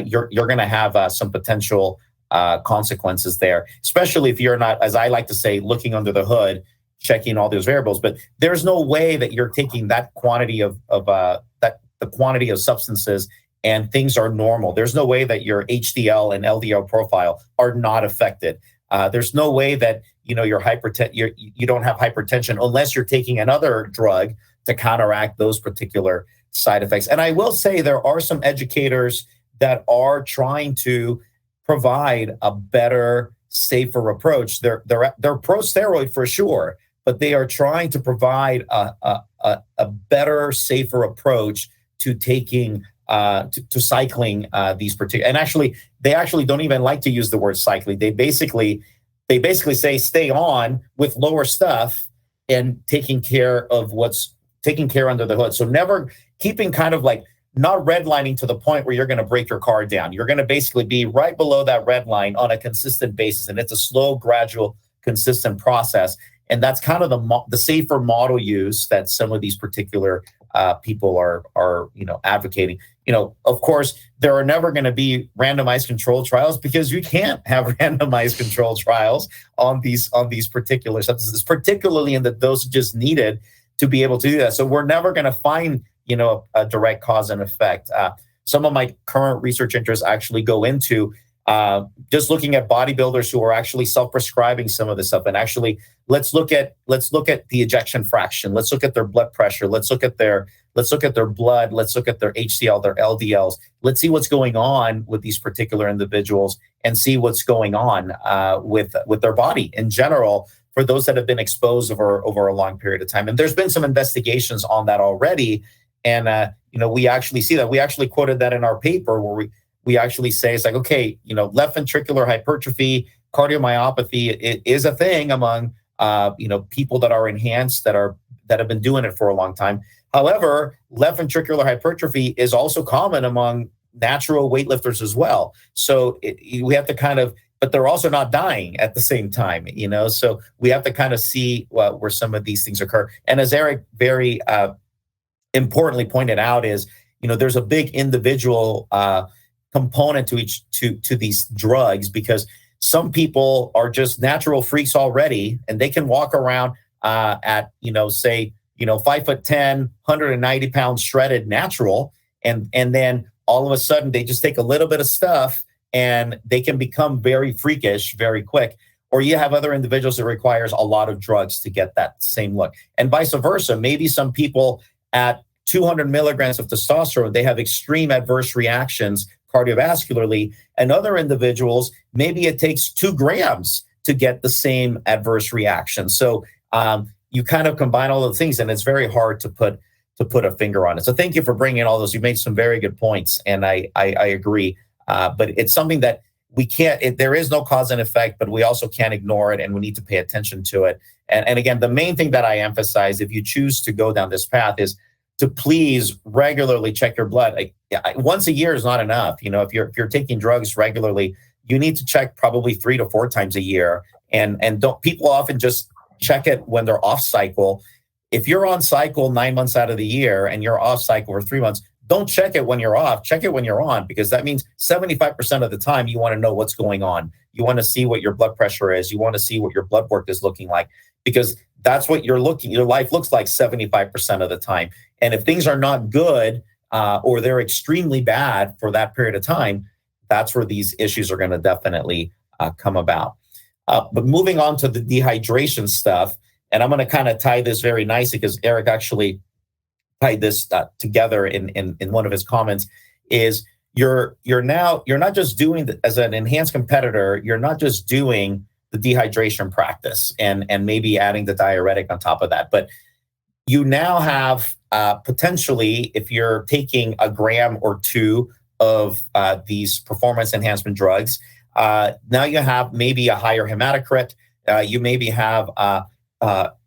you're going to have some potential consequences there, especially if you're not, as I like to say, looking under the hood, checking all those variables. But there's no way that you're taking that quantity of the quantity of substances and things are normal. There's no way that your HDL and LDL profile are not affected. There's no way that you don't have hypertension unless you're taking another drug to counteract those particular side effects. And I will say there are some educators that are trying to provide a better, safer approach. They're pro-steroid for sure, but they are trying to provide a better, safer approach to taking to cycling these particular. And actually, they actually don't even like to use the word cycling. They basically say stay on with lower stuff and taking care under the hood. So never keeping kind of like not redlining to the point where you're going to break your car down. You're going to basically be right below that red line on a consistent basis. And it's a slow, gradual, consistent process. And that's kind of the safer model use that some of these particular people are advocating. Of course, there are never going to be randomized controlled trials because you can't have randomized controlled trials on these particular substances, particularly in the dosages needed to be able to do that. So we're never going to find, a direct cause and effect. Some of my current research interests actually go into just looking at bodybuilders who are actually self-prescribing some of this stuff. And actually, let's look at the ejection fraction. Let's look at their blood pressure. Let's look at their blood. Let's look at their HDL, their LDLs. Let's see what's going on with these particular individuals and see what's going on with their body in general for those that have been exposed over a long period of time. And there's been some investigations on that already. And, we actually see that. We actually quoted that in our paper where we actually say it's like, okay, left ventricular hypertrophy, cardiomyopathy, it is a thing among, people that are enhanced, that have been doing it for a long time. However, left ventricular hypertrophy is also common among natural weightlifters as well. So we have to kind of, but they're also not dying at the same time, so we have to kind of see where some of these things occur. And as Eric very importantly pointed out is, there's a big individual component to these drugs, because some people are just natural freaks already, and they can walk around at, say, 5'10", 190 pounds shredded natural. And then all of a sudden they just take a little bit of stuff and they can become very freakish very quick. Or you have other individuals that requires a lot of drugs to get that same look. And vice versa. Maybe some people at 200 milligrams of testosterone, they have extreme adverse reactions cardiovascularly. And other individuals, maybe it takes 2 grams to get the same adverse reaction. So you kind of combine all of the things, and it's very hard to put a finger on it. So thank you for bringing all those. You made some very good points, and I agree. But it's something that we can't, there is no cause and effect, but we also can't ignore it, and we need to pay attention to it. And again, the main thing that I emphasize, if you choose to go down this path, is to please regularly check your blood. Once a year is not enough. If you're taking drugs regularly, you need to check probably 3 to 4 times a year. And don't, people often just check it when they're off cycle. If you're on cycle 9 months out of the year and you're off cycle for 3 months, don't check it when you're off, check it when you're on, because that means 75% of the time you want to know what's going on. You want to see what your blood pressure is. You want to see what your blood work is looking like, because that's what your life looks like 75% of the time. And if things are not good or they're extremely bad for that period of time, that's where these issues are going to definitely come about. But moving on to the dehydration stuff, and I'm going to kind of tie this very nicely because Eric actually tied this together in one of his comments, is you're not just doing as an enhanced competitor, you're not just doing the dehydration practice and maybe adding the diuretic on top of that, but you now have potentially, if you're taking a gram or 2 of these performance enhancement drugs, now you have maybe a higher hematocrit. You maybe have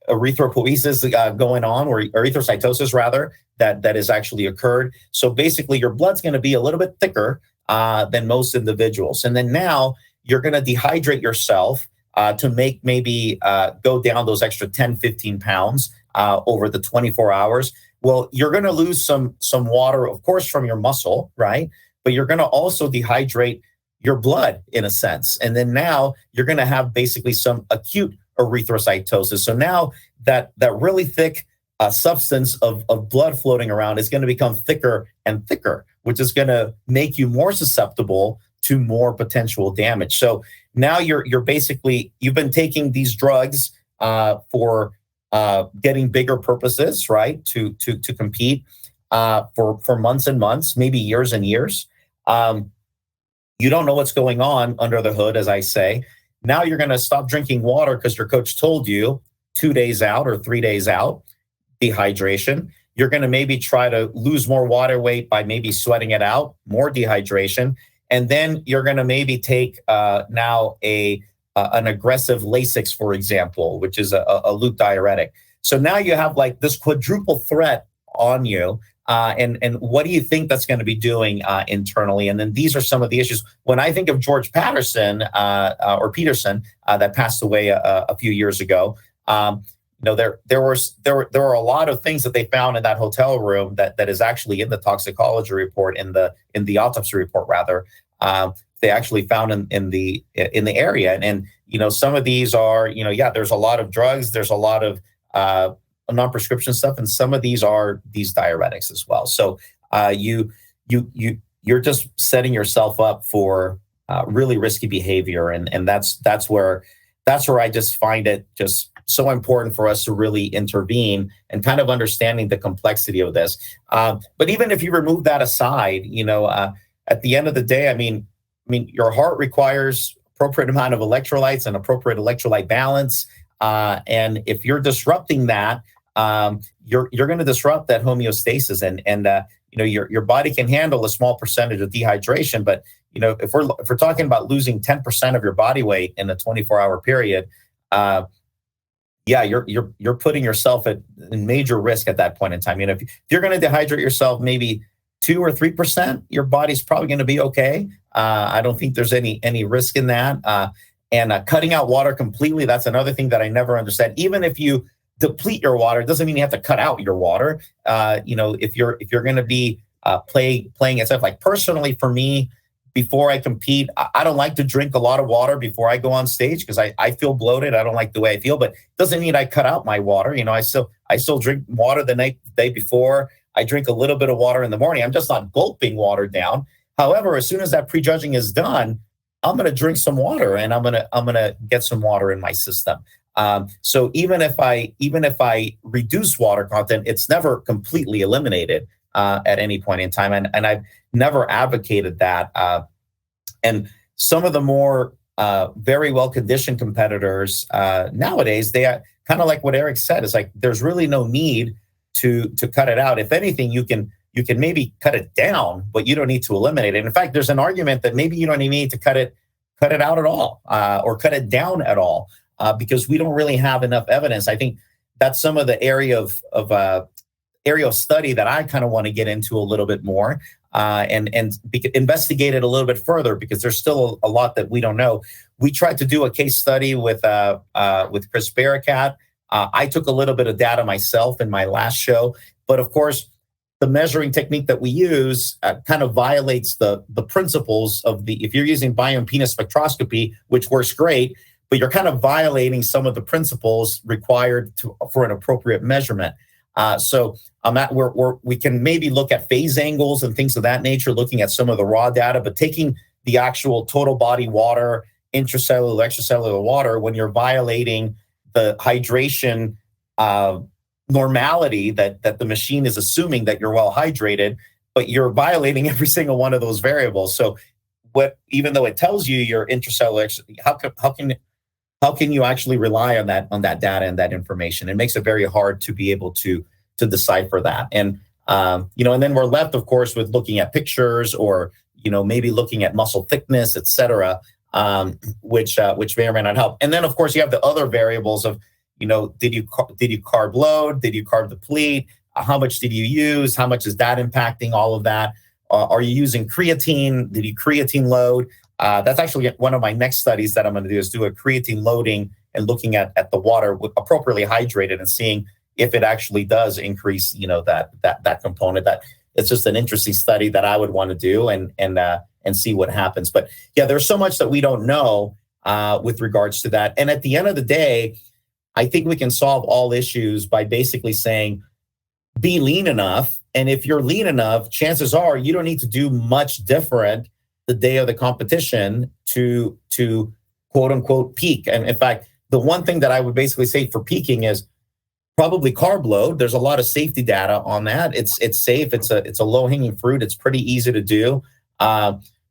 erythropoiesis going on, or erythrocytosis rather, that is actually occurred. So basically your blood's going to be a little bit thicker than most individuals. And then now you're going to dehydrate yourself to make maybe go down those extra 10, 15 pounds over the 24 hours. Well, you're going to lose some water, of course, from your muscle, right? But you're going to also dehydrate your blood in a sense. And then now you're going to have basically some acute erythrocytosis. So now that really thick substance of blood floating around is going to become thicker and thicker, which is going to make you more susceptible to more potential damage. So now you're basically, you've been taking these drugs for getting bigger purposes, right? To compete for months and months, maybe years and years. You don't know what's going on under the hood, as I say. Now you're going to stop drinking water because your coach told you 2 days out or 3 days out, dehydration. You're going to maybe try to lose more water weight by maybe sweating it out, more dehydration. And then you're going to maybe take now an aggressive Lasix, for example, which is a loop diuretic. So now you have like this quadruple threat on you. And what do you think that's going to be doing internally? And then these are some of the issues. When I think of George Peterson that passed away a few years ago, there were a lot of things that they found in that hotel room that is actually in the toxicology report, in the autopsy report rather. They actually found in the area, and some of these are there's a lot of drugs, there's a lot of non-prescription stuff, and some of these are these diuretics as well. So you're just setting yourself up for really risky behavior, and that's where I just find it just so important for us to really intervene and kind of understanding the complexity of this. But even if you remove that aside, at the end of the day, I mean, your heart requires appropriate amount of electrolytes and appropriate electrolyte balance, and if you're disrupting that, you're going to disrupt that homeostasis, and your body can handle a small percentage of dehydration, but if we're talking about losing 10% of your body weight in a 24-hour period, you're putting yourself in major risk at that point in time. If you're going to dehydrate yourself maybe 2 or 3%, your body's probably going to be okay. I don't think there's any risk in that. And cutting out water completely, that's another thing that I never understand. Even if you deplete your water, it doesn't mean you have to cut out your water. If you're going to be playing it safe, like personally for me, before I compete, I don't like to drink a lot of water before I go on stage because I feel bloated. I don't like the way I feel, but it doesn't mean I cut out my water. I still drink water the day before. I drink a little bit of water in the morning. I'm just not gulping water down. However, as soon as that prejudging is done, I'm going to drink some water and I'm going to get some water in my system. So even if I reduce water content, it's never completely eliminated at any point in time. And I've never advocated that. And some of the more very well-conditioned competitors nowadays, they kind of like what Eric said, is like, there's really no need to cut it out. If anything, you can maybe cut it down, but you don't need to eliminate it. In fact, there's an argument that maybe you don't even need to cut it out at all, or cut it down at all, because we don't really have enough evidence. I think that's some of the area of study that I kind of want to get into a little bit more, and investigate it a little bit further, because there's still a lot that we don't know. We tried to do a case study with Chris Barakat. I took a little bit of data myself in my last show, but of course, the measuring technique that we use kind of violates the principles of if you're using bioimpedance spectroscopy, which works great, but you're kind of violating some of the principles required for an appropriate measurement. So we can maybe look at phase angles and things of that nature, looking at some of the raw data, but taking the actual total body water, intracellular, extracellular water, when you're violating the hydration normality that the machine is assuming that you're well hydrated, but you're violating every single one of those variables. So even though it tells you your intracellular, how can you actually rely on that data and that information? It makes it very hard to be able to decipher that. And and then we're left, of course, with looking at pictures, or maybe looking at muscle thickness, et cetera, which may or may not help. And then, of course, you have the other variables of, did you carb load? Did you carb deplete? How much did you use? How much is that impacting all of that? Are you using creatine? Did you creatine load? That's actually one of my next studies that I'm going to do, is do a creatine loading and looking at the water appropriately hydrated and seeing if it actually does increase, that component. That it's just an interesting study that I would want to do and see what happens. But yeah, there's so much that we don't know with regards to that. And at the end of the day, I think we can solve all issues by basically saying, be lean enough. And if you're lean enough, chances are you don't need to do much different the day of the competition to quote unquote peak. And in fact, the one thing that I would basically say for peaking is probably carb load. There's a lot of safety data on that. It's safe. It's a low hanging fruit. It's pretty easy to do.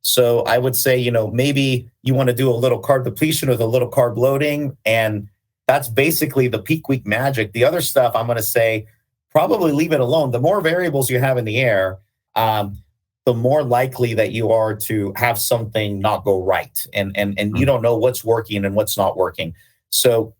So I would say, maybe you want to do a little carb depletion with a little carb loading, and that's basically the peak week magic. The other stuff, I'm going to say, probably leave it alone. The more variables you have in the air, the more likely that you are to have something not go right. And you don't know what's working and what's not working. So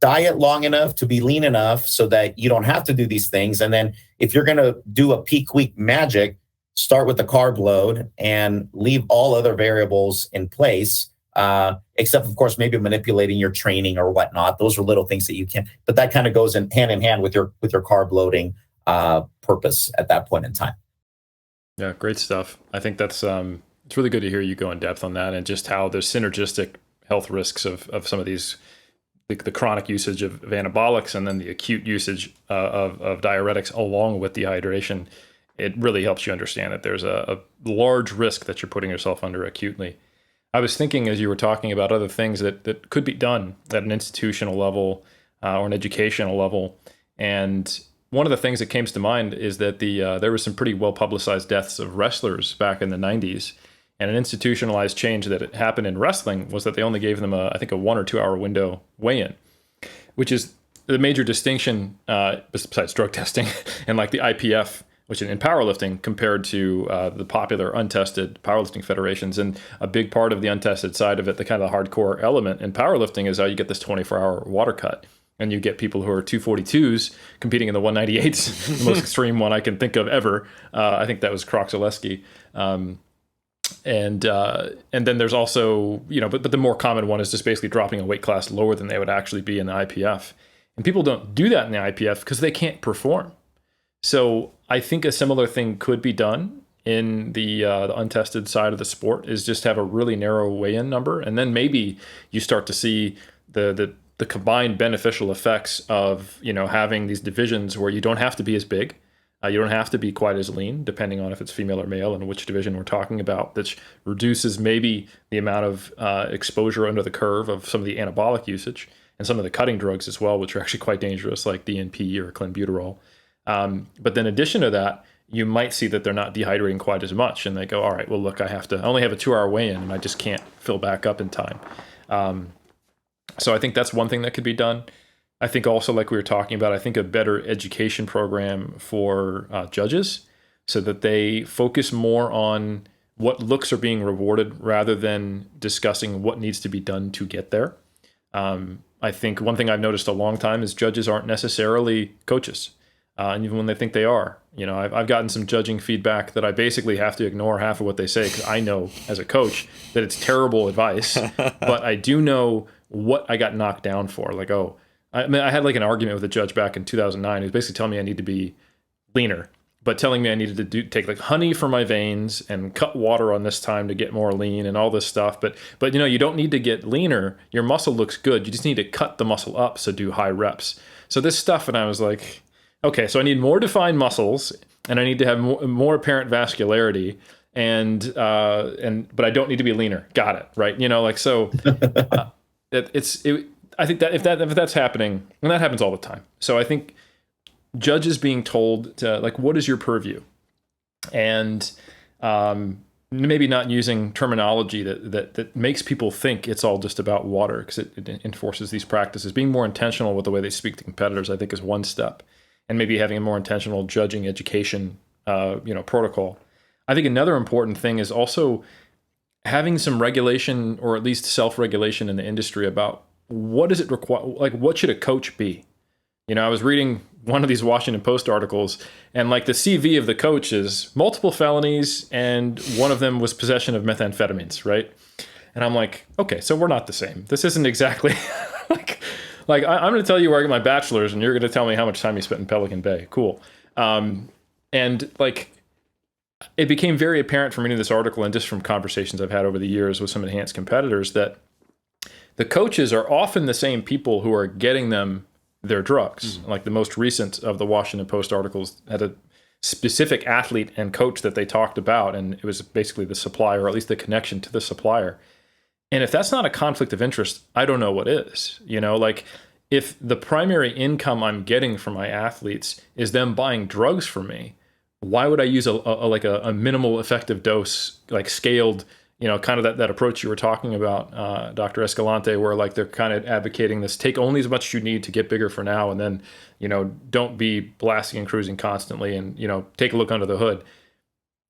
diet long enough to be lean enough so that you don't have to do these things. And then if you're going to do a peak week magic, start with the carb load and leave all other variables in place, except, of course, maybe manipulating your training or whatnot. Those are little things that you can, but that kind of goes hand in hand with your carb loading purpose at that point in time.
Yeah, great stuff. I think that's it's really good to hear you go in depth on that, and just how there's synergistic health risks of some of these, the chronic usage of anabolics and then the acute usage of diuretics along with dehydration. It really helps you understand that there's a large risk that you're putting yourself under acutely. I was thinking, as you were talking about other things that could be done at an institutional level or an educational level, and one of the things that came to mind is that there were some pretty well-publicized deaths of wrestlers back in the 90s, and an institutionalized change that happened in wrestling was that they only gave them I think a 1 or 2 hour window weigh-in, which is the major distinction besides drug testing and like the IPF, which in powerlifting, compared to the popular untested powerlifting federations. And a big part of the untested side of it, the kind of hardcore element in powerlifting, is how you get this 24-hour water cut. and you get people who are 242s competing in the 198s, the most extreme one I can think of ever. I think that was Kroxaleski. And then there's also, but the more common one is just basically dropping a weight class lower than they would actually be in the IPF. And people don't do that in the IPF because they can't perform. So I think a similar thing could be done in the untested side of the sport, is just have a really narrow weigh-in number. And then maybe you start to see the combined beneficial effects of, having these divisions where you don't have to be as big. You don't have to be quite as lean, depending on if it's female or male and which division we're talking about, that reduces maybe the amount of exposure under the curve of some of the anabolic usage and some of the cutting drugs as well, which are actually quite dangerous, like DNP or clenbuterol. But then in addition to that, you might see that they're not dehydrating quite as much, and they go, all right, well, look, I only have a 2-hour weigh-in, and I just can't fill back up in time. So I think that's one thing that could be done. I think also, like we were talking about, I think a better education program for judges, so that they focus more on what looks are being rewarded rather than discussing what needs to be done to get there. I think one thing I've noticed a long time is judges aren't necessarily coaches, and even when they think they are. I've gotten some judging feedback that I basically have to ignore half of what they say, because I know as a coach that it's terrible advice, but I do know what I got knocked down for. Like, I had like an argument with a judge back in 2009 who was basically telling me I need to be leaner, but telling me I needed to take like honey for my veins and cut water on this time to get more lean and all this stuff. But you don't need to get leaner. Your muscle looks good. You just need to cut the muscle up, so do high reps. So this stuff, and I was like, okay, so I need more defined muscles, and I need to have more apparent vascularity, but I don't need to be leaner. Got it, right? I think that if that's happening, and that happens all the time. So I think judges being told to, like, what is your purview, and maybe not using terminology that makes people think it's all just about water, because it enforces these practices. Being more intentional with the way they speak to competitors, I think, is one step, and maybe having a more intentional judging education, protocol. I think another important thing is also having some regulation, or at least self-regulation in the industry, about what does it require? Like, what should a coach be? I was reading one of these Washington Post articles, and like the CV of the coach is multiple felonies, and one of them was possession of methamphetamines, right? And I'm like, okay, so we're not the same. This isn't exactly like I'm going to tell you where I got my bachelor's, and you're going to tell me how much time you spent in Pelican Bay. Cool. And like, it became very apparent from reading this article, and just from conversations I've had over the years with some enhanced competitors, that the coaches are often the same people who are getting them their drugs. Like the most recent of the Washington Post articles had a specific athlete and coach that they talked about, and it was basically the supplier, or at least the connection to the supplier. And if that's not a conflict of interest, I don't know what is. Like, if the primary income I'm getting from my athletes is them buying drugs for me, why would I use a minimal effective dose, like scaled, kind of that approach you were talking about, Dr. Escalante, where like they're kind of advocating this: take only as much as you need to get bigger for now, and then, don't be blasting and cruising constantly, and, take a look under the hood.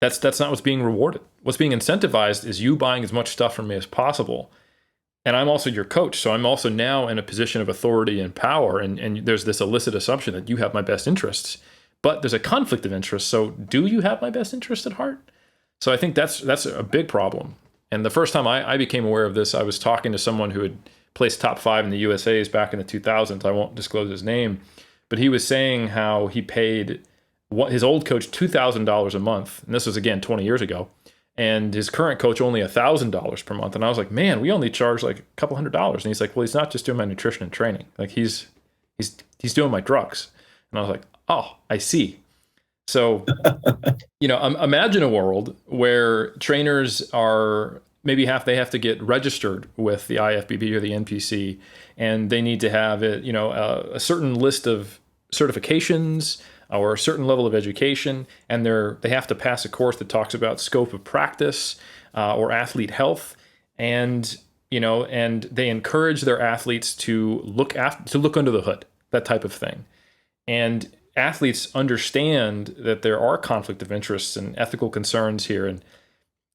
That's not what's being rewarded. What's being incentivized is you buying as much stuff from me as possible. And I'm also your coach, so I'm also now in a position of authority and power, and there's this illicit assumption that you have my best interests. But there's a conflict of interest, so do you have my best interest at heart? So I think that's a big problem. And the first time I became aware of this, I was talking to someone who had placed top 5 in the USA's back in the 2000s. I won't disclose his name, but he was saying how he paid his old coach $2,000 a month, and this was, again, 20 years ago, and his current coach only $1,000 per month. And I was like, man, we only charge like a couple $100s. And he's like, well, he's not just doing my nutrition and training. Like, he's doing my drugs. And I was like, oh, I see. So, imagine a world where trainers are maybe they have to get registered with the IFBB or the NPC, and they need to have a certain list of certifications or a certain level of education, and they have to pass a course that talks about scope of practice or athlete health, and they encourage their athletes to look under the hood, that type of thing. And athletes understand that there are conflict of interests and ethical concerns here. And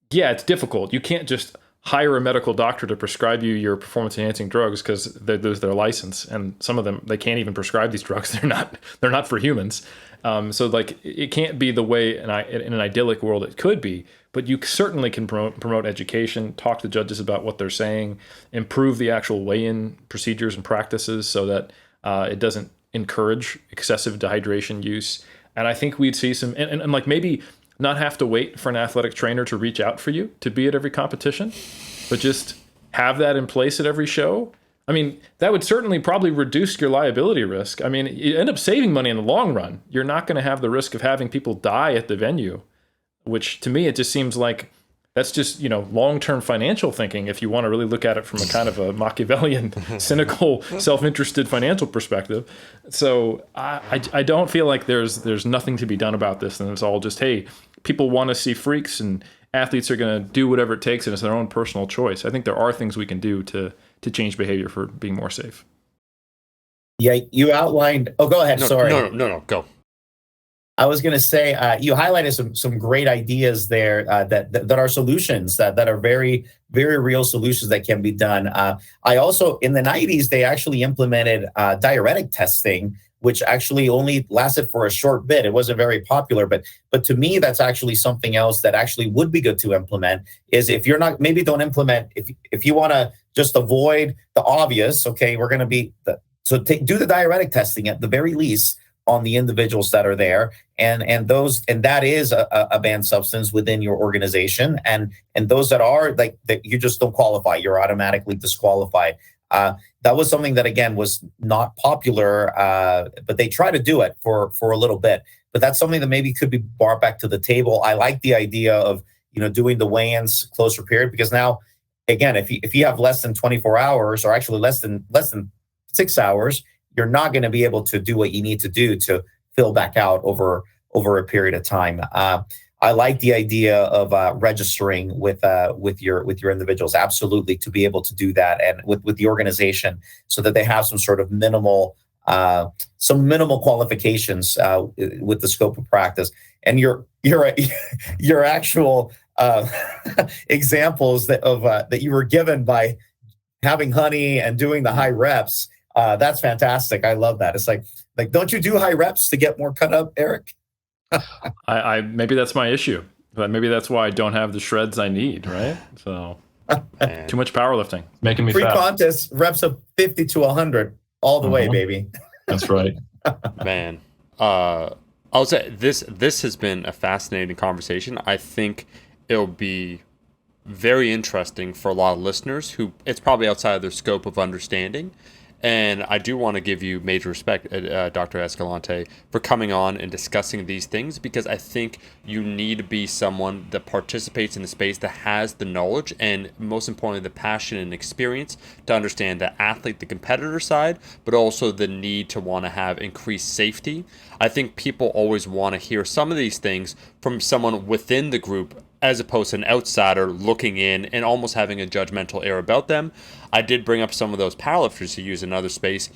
yeah, it's difficult. You can't just hire a medical doctor to prescribe you your performance enhancing drugs because there's their license, and some of them they can't even prescribe these drugs. They're not for humans. So like it can't be the way in an idyllic world it could be, but you certainly can promote education, talk to judges about what they're saying, improve the actual weigh-in procedures and practices so that it doesn't encourage excessive dehydration use. And I think we'd see some, and like maybe not have to wait for an athletic trainer to reach out for you to be at every competition, but just have that in place at every show. I mean, that would certainly probably reduce your liability risk. I mean, you end up saving money in the long run. You're not going to have the risk of having people die at the venue, which to me, it just seems like that's just, long-term financial thinking if you want to really look at it from a kind of a Machiavellian, cynical, self-interested financial perspective. So I don't feel like there's nothing to be done about this, and it's all just, hey, people want to see freaks and athletes are going to do whatever it takes, and it's their own personal choice. I think there are things we can do to change behavior for being more safe.
Yeah, you outlined. Oh, go ahead. Sorry.
No, go.
I was going to say you highlighted some great ideas there that are solutions that are very, very real solutions that can be done. I also, in the 90s, they actually implemented diuretic testing, which actually only lasted for a short bit. It wasn't very popular, but to me, that's actually something else that actually would be good to implement. Is if you're not, maybe don't implement, if you want to just avoid the obvious, okay, we're going to be do the diuretic testing at the very least on the individuals that are there, and that is a banned substance within your organization, and those that are like that, you just don't qualify, you're automatically disqualified. That was something that again was not popular, but they try to do it for a little bit. But that's something that maybe could be brought back to the table. I like the idea of doing the weigh-ins closer period, because now again, if you have less than 24 hours, or actually less than 6 hours, you're not going to be able to do what you need to do to fill back out over a period of time. I like the idea of registering with your individuals, absolutely, to be able to do that, and with the organization, so that they have some sort of minimal qualifications with the scope of practice. And your actual examples that you were given by having honey and doing the high reps. That's fantastic. I love that. It's like, don't you do high reps to get more cut up, Eric?
I maybe that's my issue, but maybe that's why I don't have the shreds I need, right? So too much powerlifting, making me
free
fat.
Contest reps of 50 to 100 all the way, baby.
That's right.
Man, I'll say this has been a fascinating conversation. I think it'll be very interesting for a lot of listeners who it's probably outside of their scope of understanding. And I do want to give you major respect, Dr. Escalante, for coming on and discussing these things, because I think you need to be someone that participates in the space that has the knowledge and, most importantly, the passion and experience to understand the athlete, the competitor side, but also the need to want to have increased safety. I think people always want to hear some of these things from someone within the group, as opposed to an outsider looking in and almost having a judgmental air about them. I did bring up some of those powerlifters who use another space,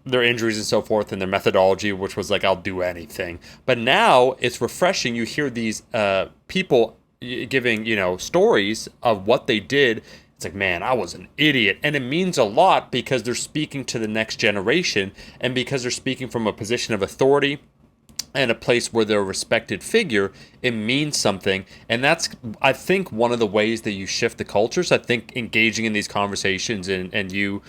their injuries and so forth, and their methodology, which was like, I'll do anything. But now it's refreshing. You hear these people giving, stories of what they did. It's like, man, I was an idiot. And it means a lot because they're speaking to the next generation, and because they're speaking from a position of authority and a place where they're a respected figure, it means something. And that's, I think, one of the ways that you shift the cultures. I think engaging in these conversations and you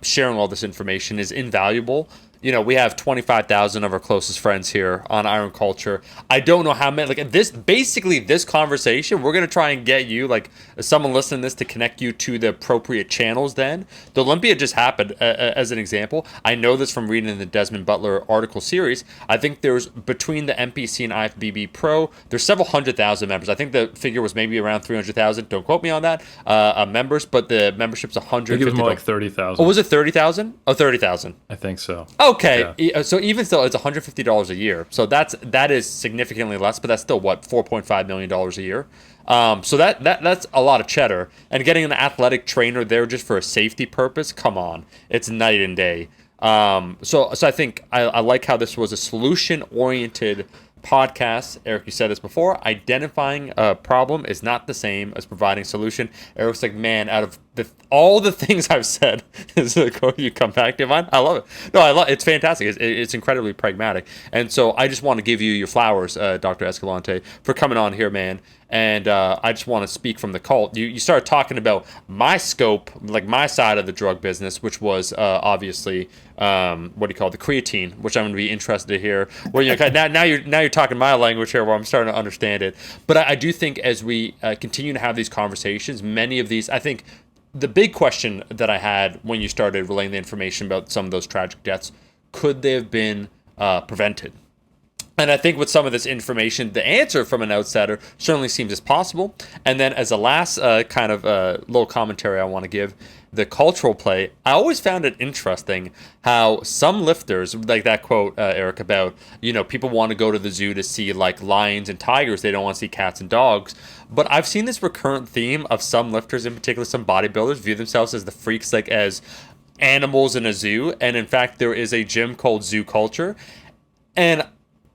sharing all this information is invaluable. We have 25,000 of our closest friends here on Iron Culture. I don't know how many, this conversation, we're going to try and get you, someone listening to this, to connect you to the appropriate channels then. The Olympia just happened, as an example. I know this from reading the Desmond Butler article series. I think there's, between the NPC and IFBB Pro, there's several 100,000 members. I think the figure was maybe around 300,000. Don't quote me on that, members, but the membership's 150.
I think it was more like 30,000.
Oh, was it 30,000? Oh, 30,000.
I think so.
Okay,
yeah.
So even still, it's $150 a year. So that is significantly less, but that's still what, $4.5 million a year. So that's a lot of cheddar. And getting an athletic trainer there just for a safety purpose, come on, it's night and day. So I think I like how this was a solution-oriented podcasts, Eric, you said this before, identifying a problem is not the same as providing a solution. Eric's like, man, out of all the things I've said, is the quote you come back to mine. I love it. No, I love it's fantastic. It's incredibly pragmatic. And so I just want to give you your flowers, Dr. Escalante, for coming on here, man. And I just want to speak from the cult. You started talking about my scope, like my side of the drug business, which was obviously what do you call it, the creatine, which I'm going to be interested to hear. Where you now you're talking my language here, where I'm starting to understand it. But I do think as we continue to have these conversations, many of these, I think the big question that I had when you started relaying the information about some of those tragic deaths, could they have been prevented? And I think with some of this information, the answer from an outsider certainly seems as possible. And then as a last kind of little commentary I want to give, the cultural play, I always found it interesting how some lifters, like that quote, Eric, about, people want to go to the zoo to see like lions and tigers. They don't want to see cats and dogs. But I've seen this recurrent theme of some lifters, in particular some bodybuilders, view themselves as the freaks, like as animals in a zoo. And in fact, there is a gym called Zoo Culture. And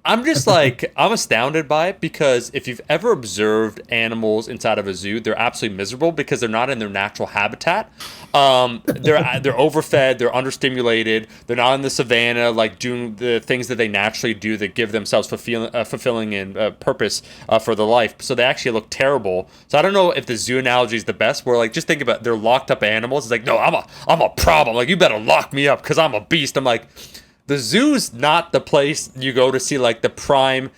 I'm just like, I'm astounded by it, because if you've ever observed animals inside of a zoo, they're absolutely miserable because they're not in their natural habitat. They're overfed, they're understimulated, they're not in the savannah, like doing the things that they naturally do that give themselves fulfilling and purpose for their life. So they actually look terrible. So I don't know if the zoo analogy is the best. Where like, just think about it, they're locked up animals. It's like, no, I'm a problem. Like, you better lock me up because I'm a beast. I'm like, the zoo's not the place you go to see like the prime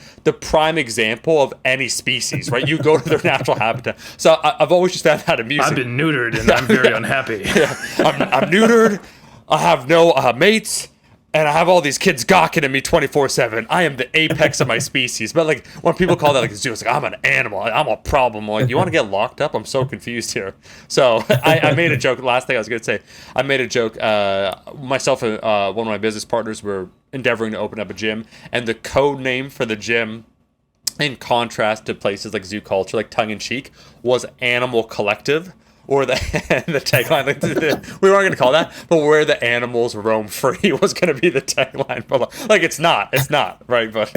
example of any species, right? You go to their natural habitat. So I've always just found that amusing.
I've been neutered and I'm very unhappy.
Yeah. I'm neutered. I have no mates, and I have all these kids gawking at me 24/7. I am the apex of my species. But like, when people call that like a zoo, it's like, I'm an animal. I'm a problem. I'm like, you want to get locked up? I'm so confused here. So I made a joke. Last thing I was going to say, I made a joke. Myself and one of my business partners were endeavoring to open up a gym, and the code name for the gym, in contrast to places like Zoo Culture, like tongue in cheek, was Animal Collective. Or the tagline, like we weren't going to call that, but where the animals roam free was going to be the tagline. Like, it's not, right? But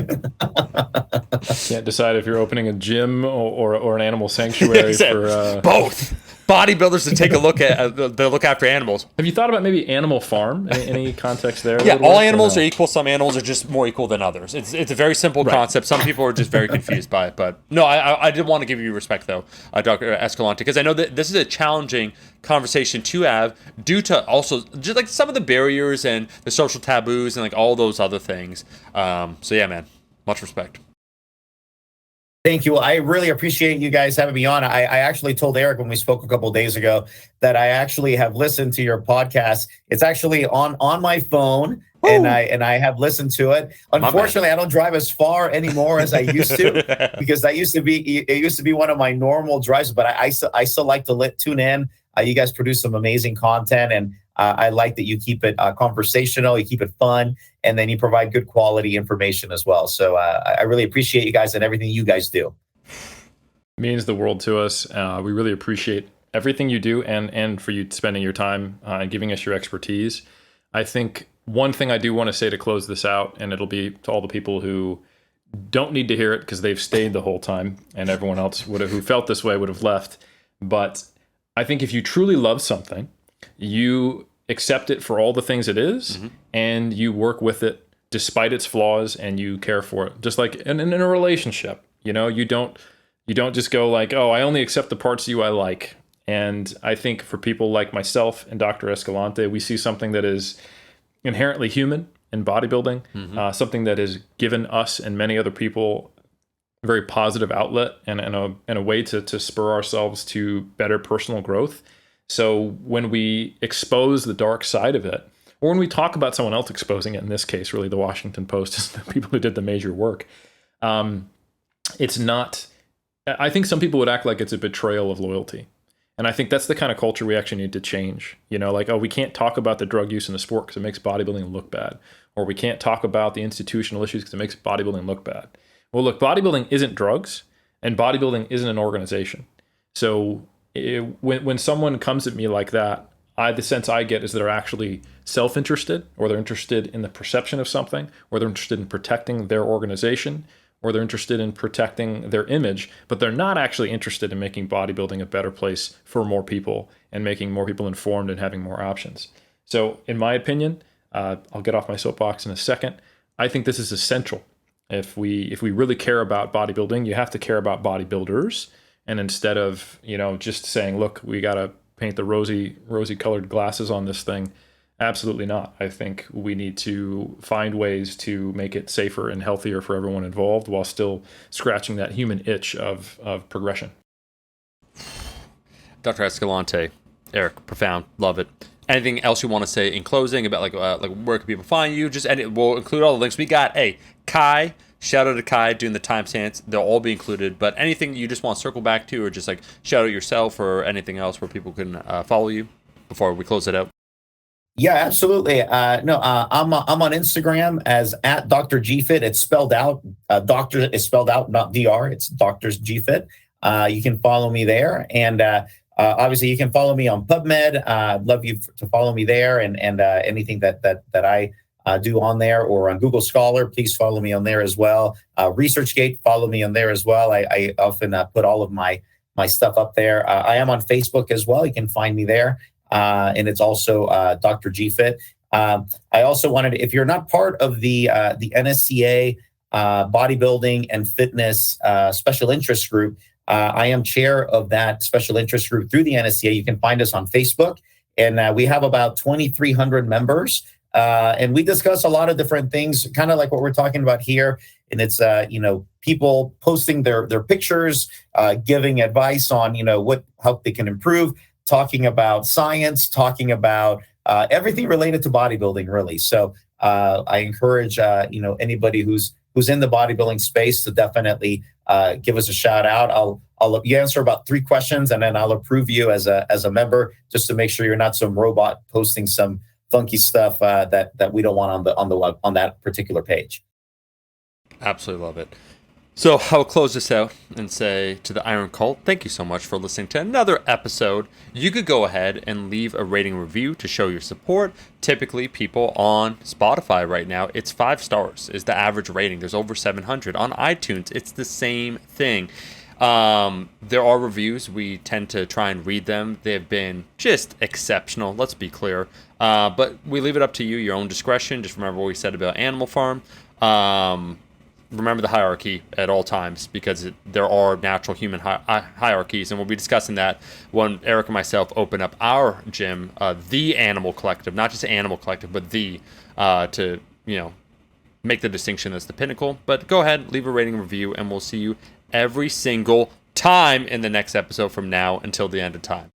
can't decide if you're opening a gym or an animal sanctuary for
both. Bodybuilders to take a look at, they look after animals.
Have you thought about maybe Animal Farm? Any context there?
Yeah, all animals are equal. Some animals are just more equal than others. It's a very simple concept. Some people are just very confused by it. But no, I did want to give you respect, though, Dr. Escalante, because I know that this is a challenging conversation to have due to also just like some of the barriers and the social taboos and like all those other things. So yeah, man, much respect.
Thank you. I really appreciate you guys having me on. I actually told Eric when we spoke a couple of days ago that I actually have listened to your podcast. It's actually on my phone, and I have listened to it. Unfortunately, I don't drive as far anymore as I used to, because it used to be one of my normal drives. But I still like to tune in. You guys produce some amazing content, and I like that you keep it conversational, you keep it fun, and then you provide good quality information as well. So I really appreciate you guys and everything you guys do.
It means the world to us. We really appreciate everything you do, and for you spending your time and giving us your expertise. I think one thing I do want to say to close this out, and it'll be to all the people who don't need to hear it because they've stayed the whole time, and everyone else who felt this way would have left. But I think if you truly love something, you accept it for all the things it is, and you work with it despite its flaws, and you care for it. Just like in a relationship, you don't just go like, oh, I only accept the parts of you I like. And I think for people like myself and Dr. Escalante, we see something that is inherently human in bodybuilding, something that has given us and many other people a very positive outlet and a way to spur ourselves to better personal growth. So when we expose the dark side of it, or when we talk about someone else exposing it, in this case, really the Washington Post is the people who did the major work, it's not, I think some people would act like it's a betrayal of loyalty. And I think that's the kind of culture we actually need to change. Like, oh, we can't talk about the drug use in the sport because it makes bodybuilding look bad. Or we can't talk about the institutional issues because it makes bodybuilding look bad. Well, look, bodybuilding isn't drugs, and bodybuilding isn't an organization. So when someone comes at me like that, the sense I get is they're actually self-interested, or they're interested in the perception of something, or they're interested in protecting their organization, or they're interested in protecting their image, but they're not actually interested in making bodybuilding a better place for more people and making more people informed and having more options. So in my opinion, I'll get off my soapbox in a second. I think this is essential. If we really care about bodybuilding, you have to care about bodybuilders. And instead of, just saying, look, we got to paint the rosy colored glasses on this thing, absolutely not. I think we need to find ways to make it safer and healthier for everyone involved while still scratching that human itch of progression.
Dr. Escalante, Eric, profound, love it. Anything else you want to say in closing about like where can people find you? We'll include all the links. We got Kai. Shout out to Kai doing the timestamps. They'll all be included. But anything you just want to circle back to, or just like shout out yourself, or anything else where people can follow you before we close it out.
Yeah, absolutely. I'm on Instagram as at Dr. GFit. It's spelled out. Doctor is spelled out, not DR. It's Doctor's GFit. You can follow me there, and obviously you can follow me on PubMed. I'd love you to follow me there, and anything that I do on there, or on Google Scholar, please follow me on there as well. ResearchGate, follow me on there as well. I often put all of my stuff up there. I am on Facebook as well. You can find me there. And it's also Dr. GFit. I also wanted, if you're not part of the NSCA bodybuilding and fitness special interest group, I am chair of that special interest group through the NSCA. You can find us on Facebook, and we have about 2,300 members. And we discuss a lot of different things, kind of like what we're talking about here. And it's, people posting their pictures, giving advice on, how they can improve, talking about science, talking about everything related to bodybuilding, really. So I encourage, anybody who's in the bodybuilding space to definitely give us a shout out. I'll answer about 3 questions, and then I'll approve you as a member, just to make sure you're not some robot posting some funky stuff that we don't want on that particular page.
Absolutely love it. So I'll close this out and say to the Iron Cult, thank you so much for listening to another episode. You could go ahead and leave a rating review to show your support. Typically, people on Spotify right now, it's 5 stars is the average rating. There's over 700. On iTunes, it's the same thing. There are reviews. We tend to try and read them. They've been just exceptional, let's be clear. But we leave it up to you, your own discretion. Just remember what we said about Animal Farm. Remember the hierarchy at all times, because there are natural human hierarchies, and we'll be discussing that when Eric and myself open up our gym, the Animal Collective, not just Animal Collective, but to make the distinction as the pinnacle. But go ahead, leave a rating review, and we'll see you every single time in the next episode from now until the end of time.